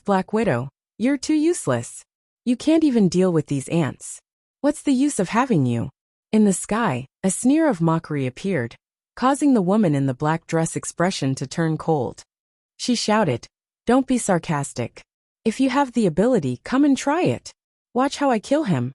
Black Widow, you're too useless. You can't even deal with these ants. What's the use of having you? In the sky, a sneer of mockery appeared, causing the woman in the black dress expression to turn cold. She shouted, "Don't be sarcastic. If you have the ability, come and try it. Watch how I kill him."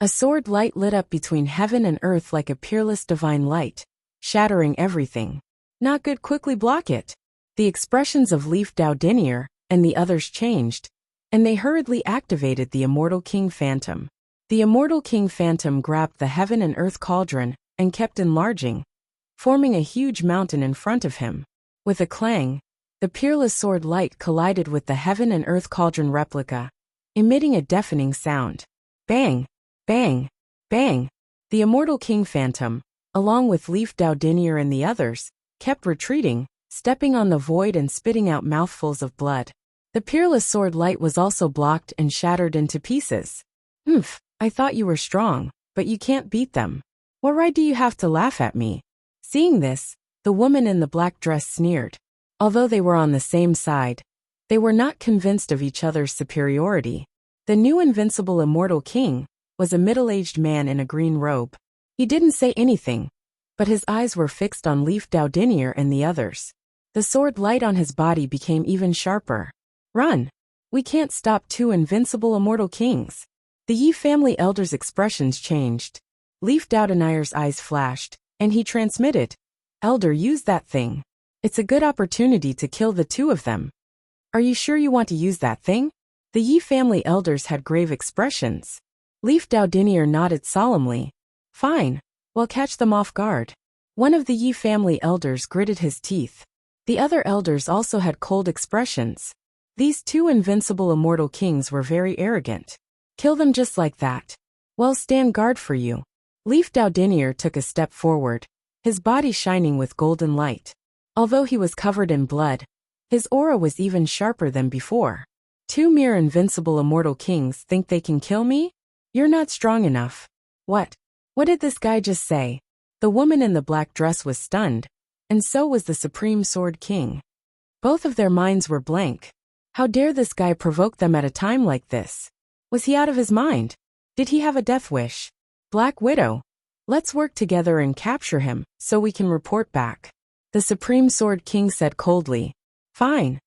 A sword light lit up between heaven and earth like a peerless divine light, shattering everything. Not good, quickly block it. The expressions of Leaf Dao Dinier and the others changed, and they hurriedly activated the Immortal King Phantom. The Immortal King Phantom grabbed the Heaven and Earth Cauldron and kept enlarging, forming a huge mountain in front of him. With a clang, the peerless sword light collided with the Heaven and Earth Cauldron replica, emitting a deafening sound. Bang! Bang! Bang! The Immortal King Phantom, along with Leaf Dao Dinier and the others, kept retreating, stepping on the void and spitting out mouthfuls of blood. The peerless sword light was also blocked and shattered into pieces. I thought you were strong, but you can't beat them. What right do you have to laugh at me? Seeing this, the woman in the black dress sneered. Although they were on the same side, they were not convinced of each other's superiority. The new invincible immortal king was a middle-aged man in a green robe. He didn't say anything, but his eyes were fixed on Leaf Dao Dinier and the others. The sword light on his body became even sharper. Run! We can't stop two invincible immortal kings. The Yi family elders' expressions changed. Leaf Dao Dinier's eyes flashed, and he transmitted, "Elder, use that thing. It's a good opportunity to kill the two of them." "Are you sure you want to use that thing?" The Yi family elders had grave expressions. Leaf Dao Dinier nodded solemnly. "Fine, we'll catch them off guard." One of the Yi family elders gritted his teeth. The other elders also had cold expressions. These two invincible immortal kings were very arrogant. "Kill them just like that. Well, stand guard for you." Leaf Dao Dinier took a step forward, his body shining with golden light. Although he was covered in blood, His aura was even sharper than before. Two mere invincible immortal kings think they can kill me? You're not strong enough. What? What did this guy just say? The woman in the black dress was stunned, and so was the Supreme Sword King. Both of their minds were blank. How dare this guy provoke them at a time like this? Was he out of his mind? Did he have a death wish? Black Widow. Let's work together and capture him, so we can report back. The Supreme Sword King said coldly. Fine.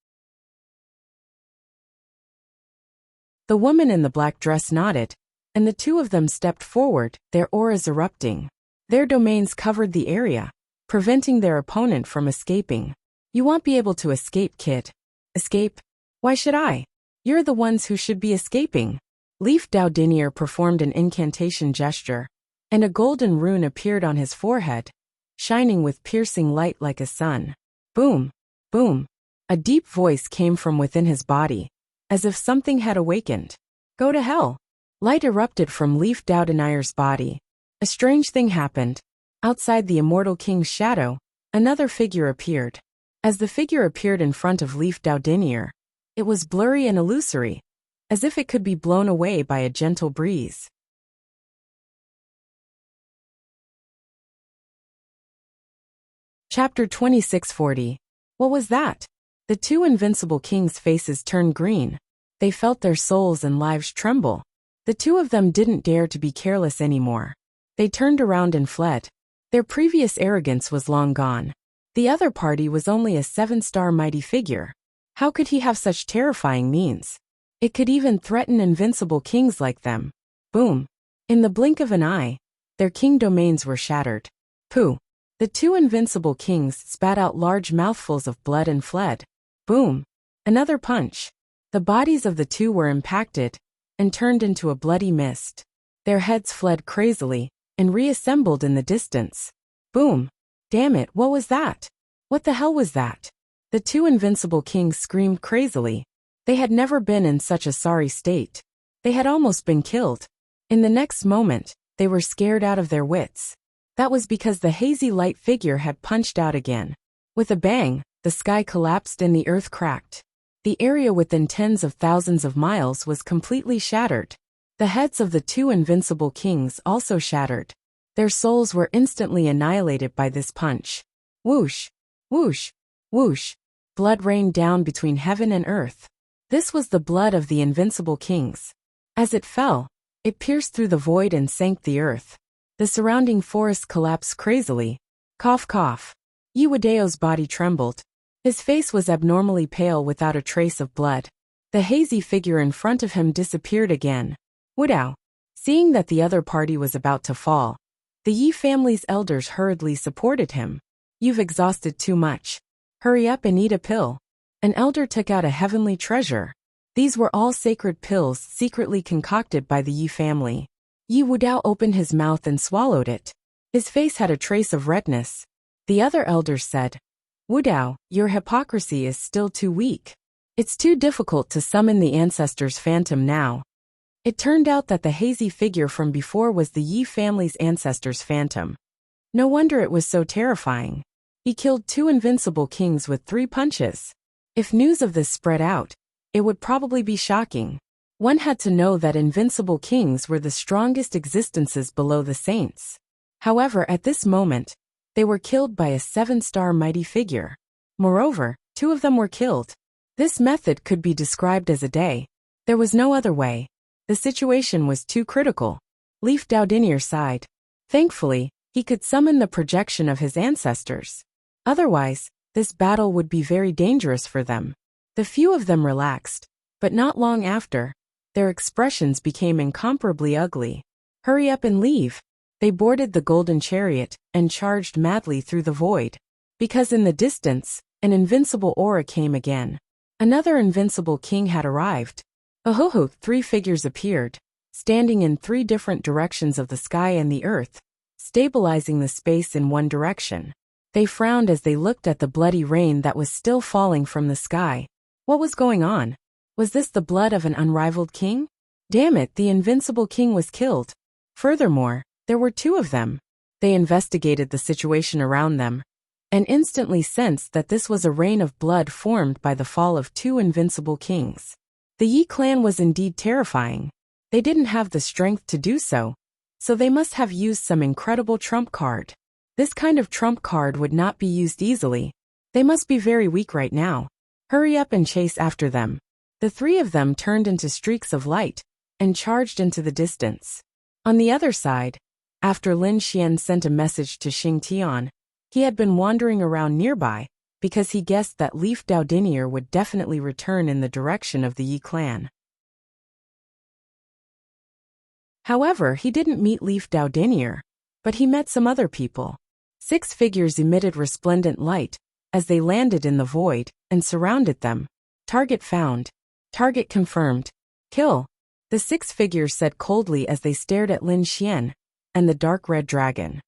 The woman in the black dress nodded, and the two of them stepped forward, their auras erupting. Their domains covered the area, preventing their opponent from escaping. You won't be able to escape, kid. Escape? Why should I? You're the ones who should be escaping. Leaf Daudinier performed an incantation gesture, and a golden rune appeared on his forehead, shining with piercing light like a sun. Boom! Boom! A deep voice came from within his body, as if something had awakened. Go to hell! Light erupted from Leaf Daudinier's body. A strange thing happened. Outside the immortal king's shadow, another figure appeared. As the figure appeared in front of Leaf Daudinier, it was blurry and illusory, as if it could be blown away by a gentle breeze. Chapter 2640. What was that? The two invincible kings' faces turned green. They felt their souls and lives tremble. The two of them didn't dare to be careless anymore. They turned around and fled. Their previous arrogance was long gone. The other party was only a 7-star mighty figure. How could he have such terrifying means? It could even threaten invincible kings like them. Boom! In the blink of an eye, their king domains were shattered. Pooh! The two invincible kings spat out large mouthfuls of blood and fled. Boom! Another punch. The bodies of the two were impacted and turned into a bloody mist. Their heads fled crazily and reassembled in the distance. Boom! Damn it, what was that? What the hell was that? The two invincible kings screamed crazily. They had never been in such a sorry state. They had almost been killed. In the next moment, they were scared out of their wits. That was because the hazy light figure had punched out again. With a bang, the sky collapsed and the earth cracked. The area within tens of thousands of miles was completely shattered. The heads of the two invincible kings also shattered. Their souls were instantly annihilated by this punch. Whoosh! Whoosh! Whoosh! Blood rained down between heaven and earth. This was the blood of the invincible kings. As it fell, it pierced through the void and sank the earth. The surrounding forest collapsed crazily. Cough cough. Iwadeo's body trembled. His face was abnormally pale without a trace of blood. The hazy figure in front of him disappeared again. Wudow. Seeing that the other party was about to fall, the Yi family's elders hurriedly supported him. You've exhausted too much. Hurry up and eat a pill. An elder took out a heavenly treasure. These were all sacred pills secretly concocted by the Yi family. Yi Wudow opened his mouth and swallowed it. His face had a trace of redness. The other elders said, Wudow, your hypocrisy is still too weak. It's too difficult to summon the ancestors' phantom now. It turned out that the hazy figure from before was the Yi family's ancestors' phantom. No wonder it was so terrifying. He killed two invincible kings with 3 punches. If news of this spread out, it would probably be shocking. One had to know that invincible kings were the strongest existences below the saints. However, at this moment, they were killed by a 7-star mighty figure. Moreover, 2 of them were killed. This method could be described as a day. There was no other way. The situation was too critical. Leaf Daudinier sighed. Thankfully, he could summon the projection of his ancestors. Otherwise, this battle would be very dangerous for them. The few of them relaxed, but not long after, their expressions became incomparably ugly. Hurry up and leave. They boarded the golden chariot and charged madly through the void. Because in the distance, an invincible aura came again. Another invincible king had arrived. Ahuhu, 3 figures appeared, standing in 3 different directions of the sky and the earth, stabilizing the space in one direction. They frowned as they looked at the bloody rain that was still falling from the sky. What was going on? Was this the blood of an unrivaled king? Damn it, the invincible king was killed. Furthermore, there were 2 of them. They investigated the situation around them. and instantly sensed that this was a rain of blood formed by the fall of two invincible kings. The Yi clan was indeed terrifying. They didn't have the strength to do so, so they must have used some incredible trump card. This kind of trump card would not be used easily. They must be very weak right now. Hurry up and chase after them. The three of them turned into streaks of light and charged into the distance. On the other side, after Lin Xian sent a message to Xing Tian, he had been wandering around nearby because he guessed that Leaf Daodinier would definitely return in the direction of the Yi clan. However, he didn't meet Leaf Daodinier, but he met some other people. 6 figures emitted resplendent light as they landed in the void and surrounded them. Target found. Target confirmed. Kill. The 6 figures said coldly as they stared at Lin Xian and the dark red dragon.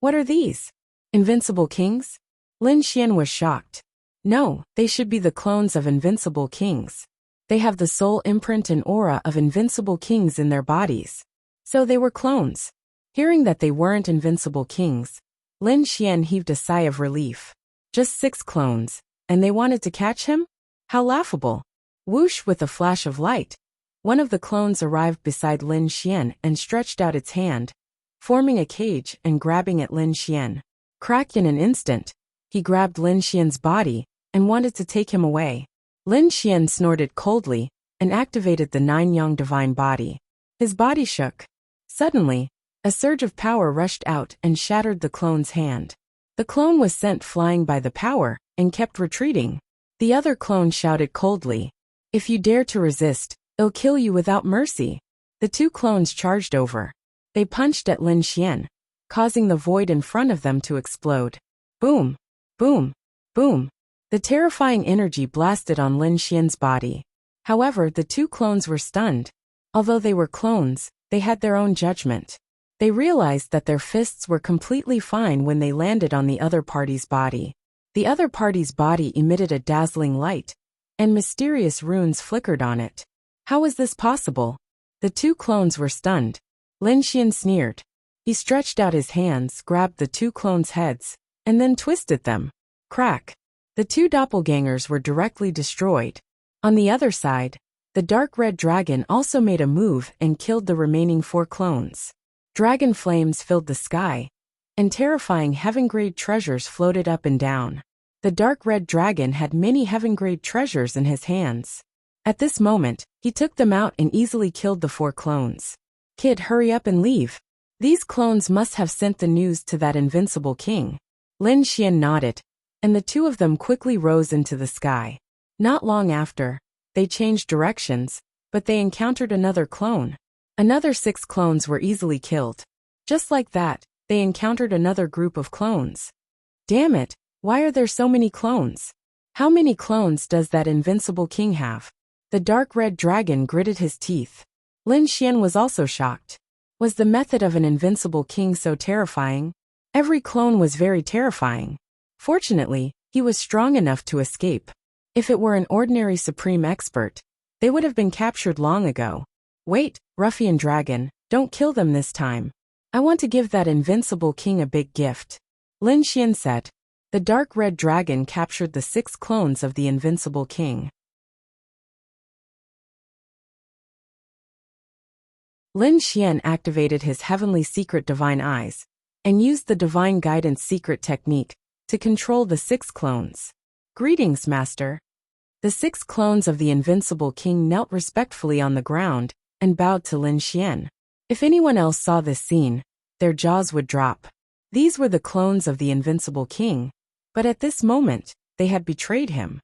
What are these? Invincible kings? Lin Xian was shocked. No, they should be the clones of invincible kings. They have the soul imprint and aura of invincible kings in their bodies. So they were clones. Hearing that they weren't invincible kings, Lin Xian heaved a sigh of relief. Just 6 clones, and they wanted to catch him? How laughable. Whoosh, with a flash of light, one of the clones arrived beside Lin Xian and stretched out its hand, forming a cage and grabbing at Lin Xian. Crack, in an instant, he grabbed Lin Xian's body and wanted to take him away. Lin Xian snorted coldly and activated the 9-yang divine body. His body shook. Suddenly, a surge of power rushed out and shattered the clone's hand. The clone was sent flying by the power and kept retreating. The other clone shouted coldly, "If you dare to resist, I'll kill you without mercy." The 2 clones charged over. They punched at Lin Xian, causing the void in front of them to explode. Boom! Boom! Boom! The terrifying energy blasted on Lin Xian's body. However, the 2 clones were stunned. Although they were clones, they had their own judgment. They realized that their fists were completely fine when they landed on the other party's body. The other party's body emitted a dazzling light, and mysterious runes flickered on it. How was this possible? The 2 clones were stunned. Lin Xian sneered. He stretched out his hands, grabbed the 2 clones' heads, and then twisted them. Crack! The 2 doppelgangers were directly destroyed. On the other side, the dark red dragon also made a move and killed the remaining 4 clones. Dragon flames filled the sky, and terrifying heaven-grade treasures floated up and down. The dark red dragon had many heaven-grade treasures in his hands. At this moment, he took them out and easily killed the 4 clones. Kid, hurry up and leave. These clones must have sent the news to that invincible king. Lin Xian nodded, and the 2 of them quickly rose into the sky. Not long after, they changed directions, but they encountered another clone. Another 6 clones were easily killed. Just like that, they encountered another group of clones. Damn it, why are there so many clones? How many clones does that invincible king have? The dark red dragon gritted his teeth. Lin Xian was also shocked. Was the method of an invincible king so terrifying? Every clone was very terrifying. Fortunately, he was strong enough to escape. If it were an ordinary supreme expert, they would have been captured long ago. Wait, ruffian dragon, don't kill them this time. I want to give that invincible king a big gift. Lin Xian said. The dark red dragon captured the 6 clones of the invincible king. Lin Xian activated his heavenly secret divine eyes and used the divine guidance secret technique to control the 6 clones. Greetings, master. The 6 clones of the invincible king knelt respectfully on the ground and bowed to Lin Xian. If anyone else saw this scene, their jaws would drop. These were the clones of the invincible king, but at this moment, they had betrayed him.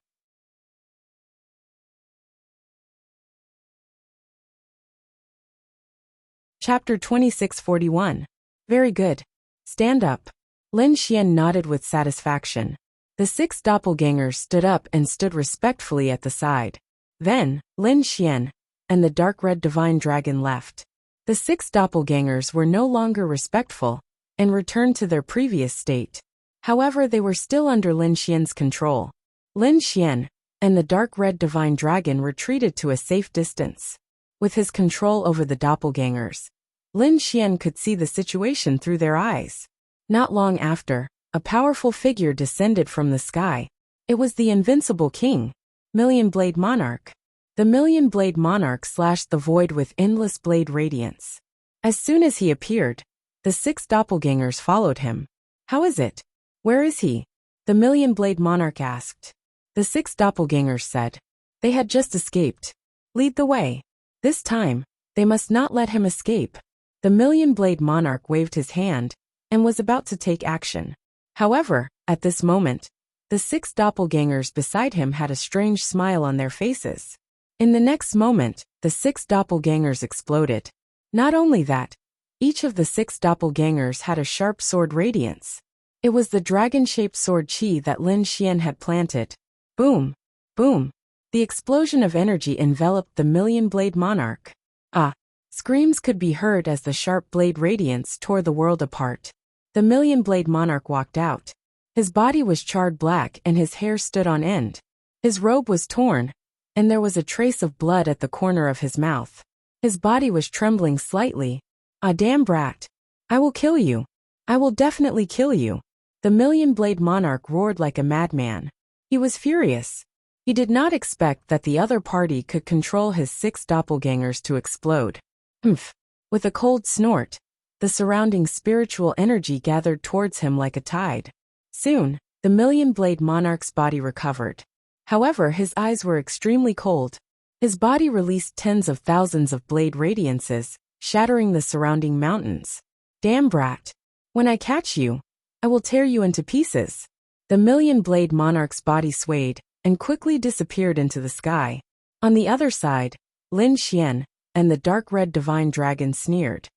Chapter 2641. Very good. Stand up. Lin Xian nodded with satisfaction. The 6 doppelgangers stood up and stood respectfully at the side. Then, Lin Xian and the dark red divine dragon left. The 6 doppelgangers were no longer respectful and returned to their previous state. However, they were still under Lin Xian's control. Lin Xian and the dark red divine dragon retreated to a safe distance. With his control over the doppelgangers, Lin Xian could see the situation through their eyes. Not long after, a powerful figure descended from the sky. It was the invincible king, Million Blade Monarch. The Million Blade Monarch slashed the void with endless blade radiance. As soon as he appeared, the 6 doppelgangers followed him. How is it? Where is he? The Million Blade Monarch asked. The 6 doppelgangers said. They had just escaped. Lead the way. This time, they must not let him escape. The Million Blade Monarch waved his hand and was about to take action. However, at this moment, the 6 doppelgangers beside him had a strange smile on their faces. In the next moment, the 6 doppelgangers exploded. Not only that, each of the 6 doppelgangers had a sharp sword radiance. It was the dragon-shaped sword chi that Lin Xian had planted. Boom! Boom! The explosion of energy enveloped the Million Blade Monarch. Ah! Screams could be heard as the sharp blade radiance tore the world apart. The Million Blade Monarch walked out. His body was charred black and his hair stood on end. His robe was torn, and there was a trace of blood at the corner of his mouth. His body was trembling slightly. Ah, damn brat! I will kill you! I will definitely kill you! The Million Blade Monarch roared like a madman. He was furious. He did not expect that the other party could control his 6 doppelgangers to explode. Humph! With a cold snort, the surrounding spiritual energy gathered towards him like a tide. Soon, the Million Blade Monarch's body recovered. However, his eyes were extremely cold. His body released tens of thousands of blade radiances, shattering the surrounding mountains. Damn brat! When I catch you, I will tear you into pieces. The Million Blade Monarch's body swayed and quickly disappeared into the sky. On the other side, Lin Xian and the dark red divine dragon sneered.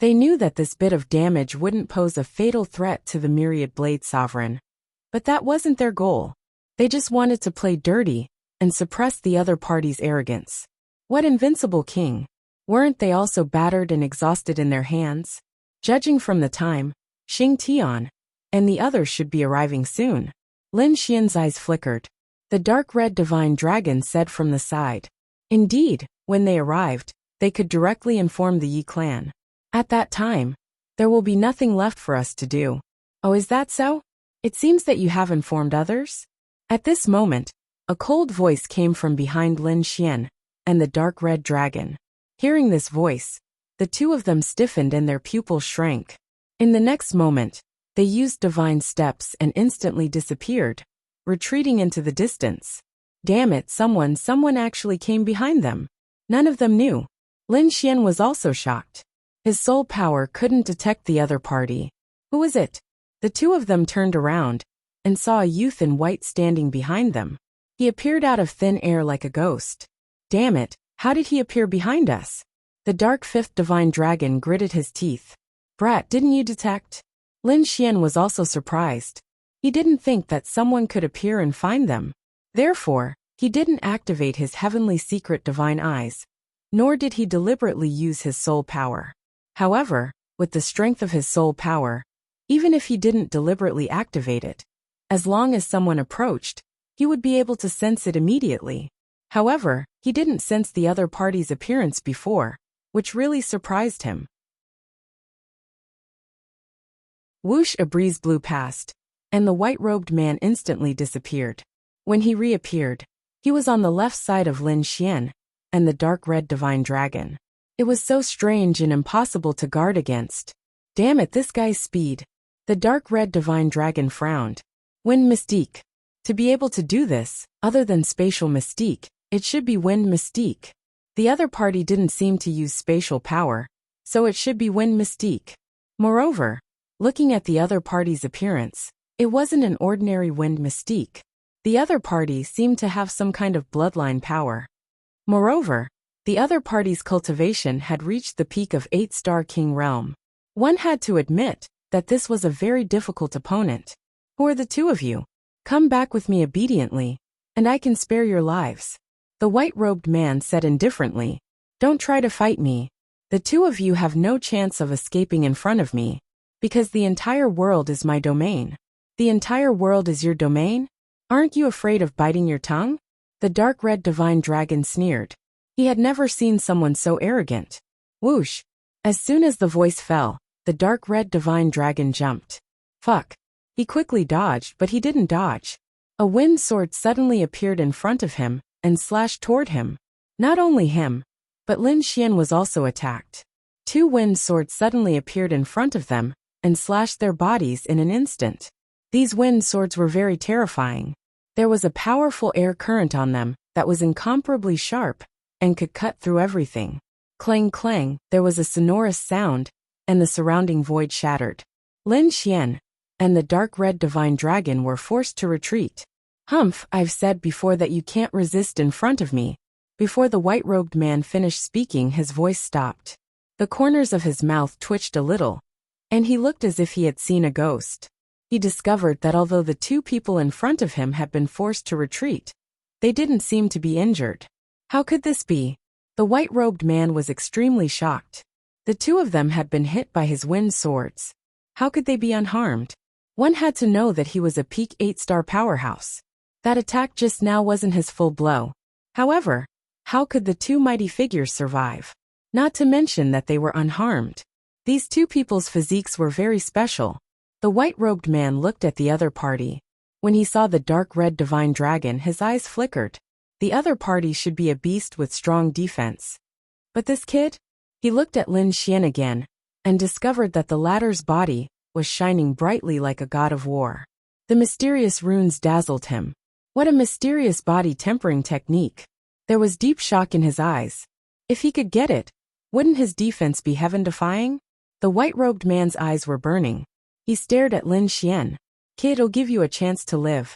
They knew that this bit of damage wouldn't pose a fatal threat to the myriad blade sovereign. But that wasn't their goal. They just wanted to play dirty and suppress the other party's arrogance. What invincible king! Weren't they also battered and exhausted in their hands? Judging from the time, Xing Tian and the others should be arriving soon. Lin Xian's eyes flickered. The dark red divine dragon said from the side. Indeed, when they arrived, they could directly inform the Yi clan. At that time, there will be nothing left for us to do. Oh, is that so? It seems that you have informed others? At this moment, a cold voice came from behind Lin Xian and the dark red dragon. Hearing this voice, the two of them stiffened and their pupils shrank. In the next moment, they used divine steps and instantly disappeared, retreating into the distance. Damn it, someone actually came behind them. None of them knew. Lin Xian was also shocked. His soul power couldn't detect the other party. Who is it? The two of them turned around and saw a youth in white standing behind them. He appeared out of thin air like a ghost. Damn it, how did he appear behind us? The dark fifth divine dragon gritted his teeth. Brat, didn't you detect? Lin Xian was also surprised. He didn't think that someone could appear and find them. Therefore, he didn't activate his heavenly secret divine eyes, nor did he deliberately use his soul power. However, with the strength of his soul power, even if he didn't deliberately activate it, as long as someone approached, he would be able to sense it immediately. However, he didn't sense the other party's appearance before, which really surprised him. Whoosh, a breeze blew past, and the white-robed man instantly disappeared. When he reappeared, he was on the left side of Lin Xian and the dark red divine dragon. It was so strange and impossible to guard against. Damn it, this guy's speed. The dark red divine dragon frowned. Wind mystique. To be able to do this, other than spatial mystique, it should be wind mystique. The other party didn't seem to use spatial power, so it should be wind mystique. Moreover, looking at the other party's appearance, it wasn't an ordinary wind mystique. The other party seemed to have some kind of bloodline power. Moreover, the other party's cultivation had reached the peak of 8-star king realm. One had to admit that this was a very difficult opponent. Who are the two of you? Come back with me obediently, and I can spare your lives. The white-robed man said indifferently. Don't try to fight me. The two of you have no chance of escaping in front of me, because the entire world is my domain. The entire world is your domain? Aren't you afraid of biting your tongue? The dark red divine dragon sneered. He had never seen someone so arrogant. Whoosh! As soon as the voice fell, the dark red divine dragon jumped. Fuck! He quickly dodged, but he didn't dodge. A wind sword suddenly appeared in front of him and slashed toward him. Not only him, but Lin Xian was also attacked. Two wind swords suddenly appeared in front of them and slashed their bodies in an instant. These wind swords were very terrifying. There was a powerful air current on them that was incomparably sharp and could cut through everything. Clang clang, there was a sonorous sound, and the surrounding void shattered. Lin Xian and the dark red divine dragon were forced to retreat. Humph, I've said before that you can't resist in front of me. Before the white-robed man finished speaking, his voice stopped. The corners of his mouth twitched a little, and he looked as if he had seen a ghost. He discovered that although the two people in front of him had been forced to retreat, they didn't seem to be injured. How could this be? The white-robed man was extremely shocked. The two of them had been hit by his wind swords. How could they be unharmed? One had to know that he was a peak 8-star powerhouse. That attack just now wasn't his full blow. However, how could the two mighty figures survive? Not to mention that they were unharmed. These two people's physiques were very special. The white-robed man looked at the other party. When he saw the dark red divine dragon, his eyes flickered. The other party should be a beast with strong defense. But this kid? He looked at Lin Xian again and discovered that the latter's body was shining brightly like a god of war. The mysterious runes dazzled him. What a mysterious body tempering technique. There was deep shock in his eyes. If he could get it, wouldn't his defense be heaven-defying? The white-robed man's eyes were burning. He stared at Lin Xian. Kid, I'll give you a chance to live.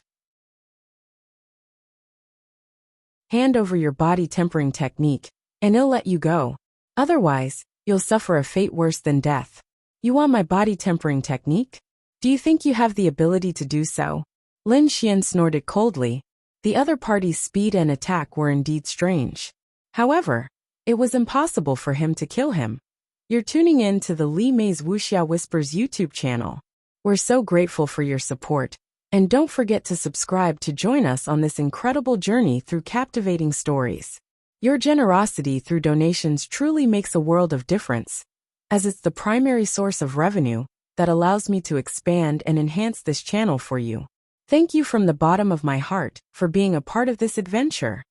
Hand over your body tempering technique, and I'll let you go. Otherwise, you'll suffer a fate worse than death. You want my body tempering technique? Do you think you have the ability to do so? Lin Xian snorted coldly. The other party's speed and attack were indeed strange. However, it was impossible for him to kill him. You're tuning in to the Li Mei's Wuxia Whispers YouTube channel. We're so grateful for your support, and don't forget to subscribe to join us on this incredible journey through captivating stories. Your generosity through donations truly makes a world of difference, as it's the primary source of revenue that allows me to expand and enhance this channel for you. Thank you from the bottom of my heart for being a part of this adventure.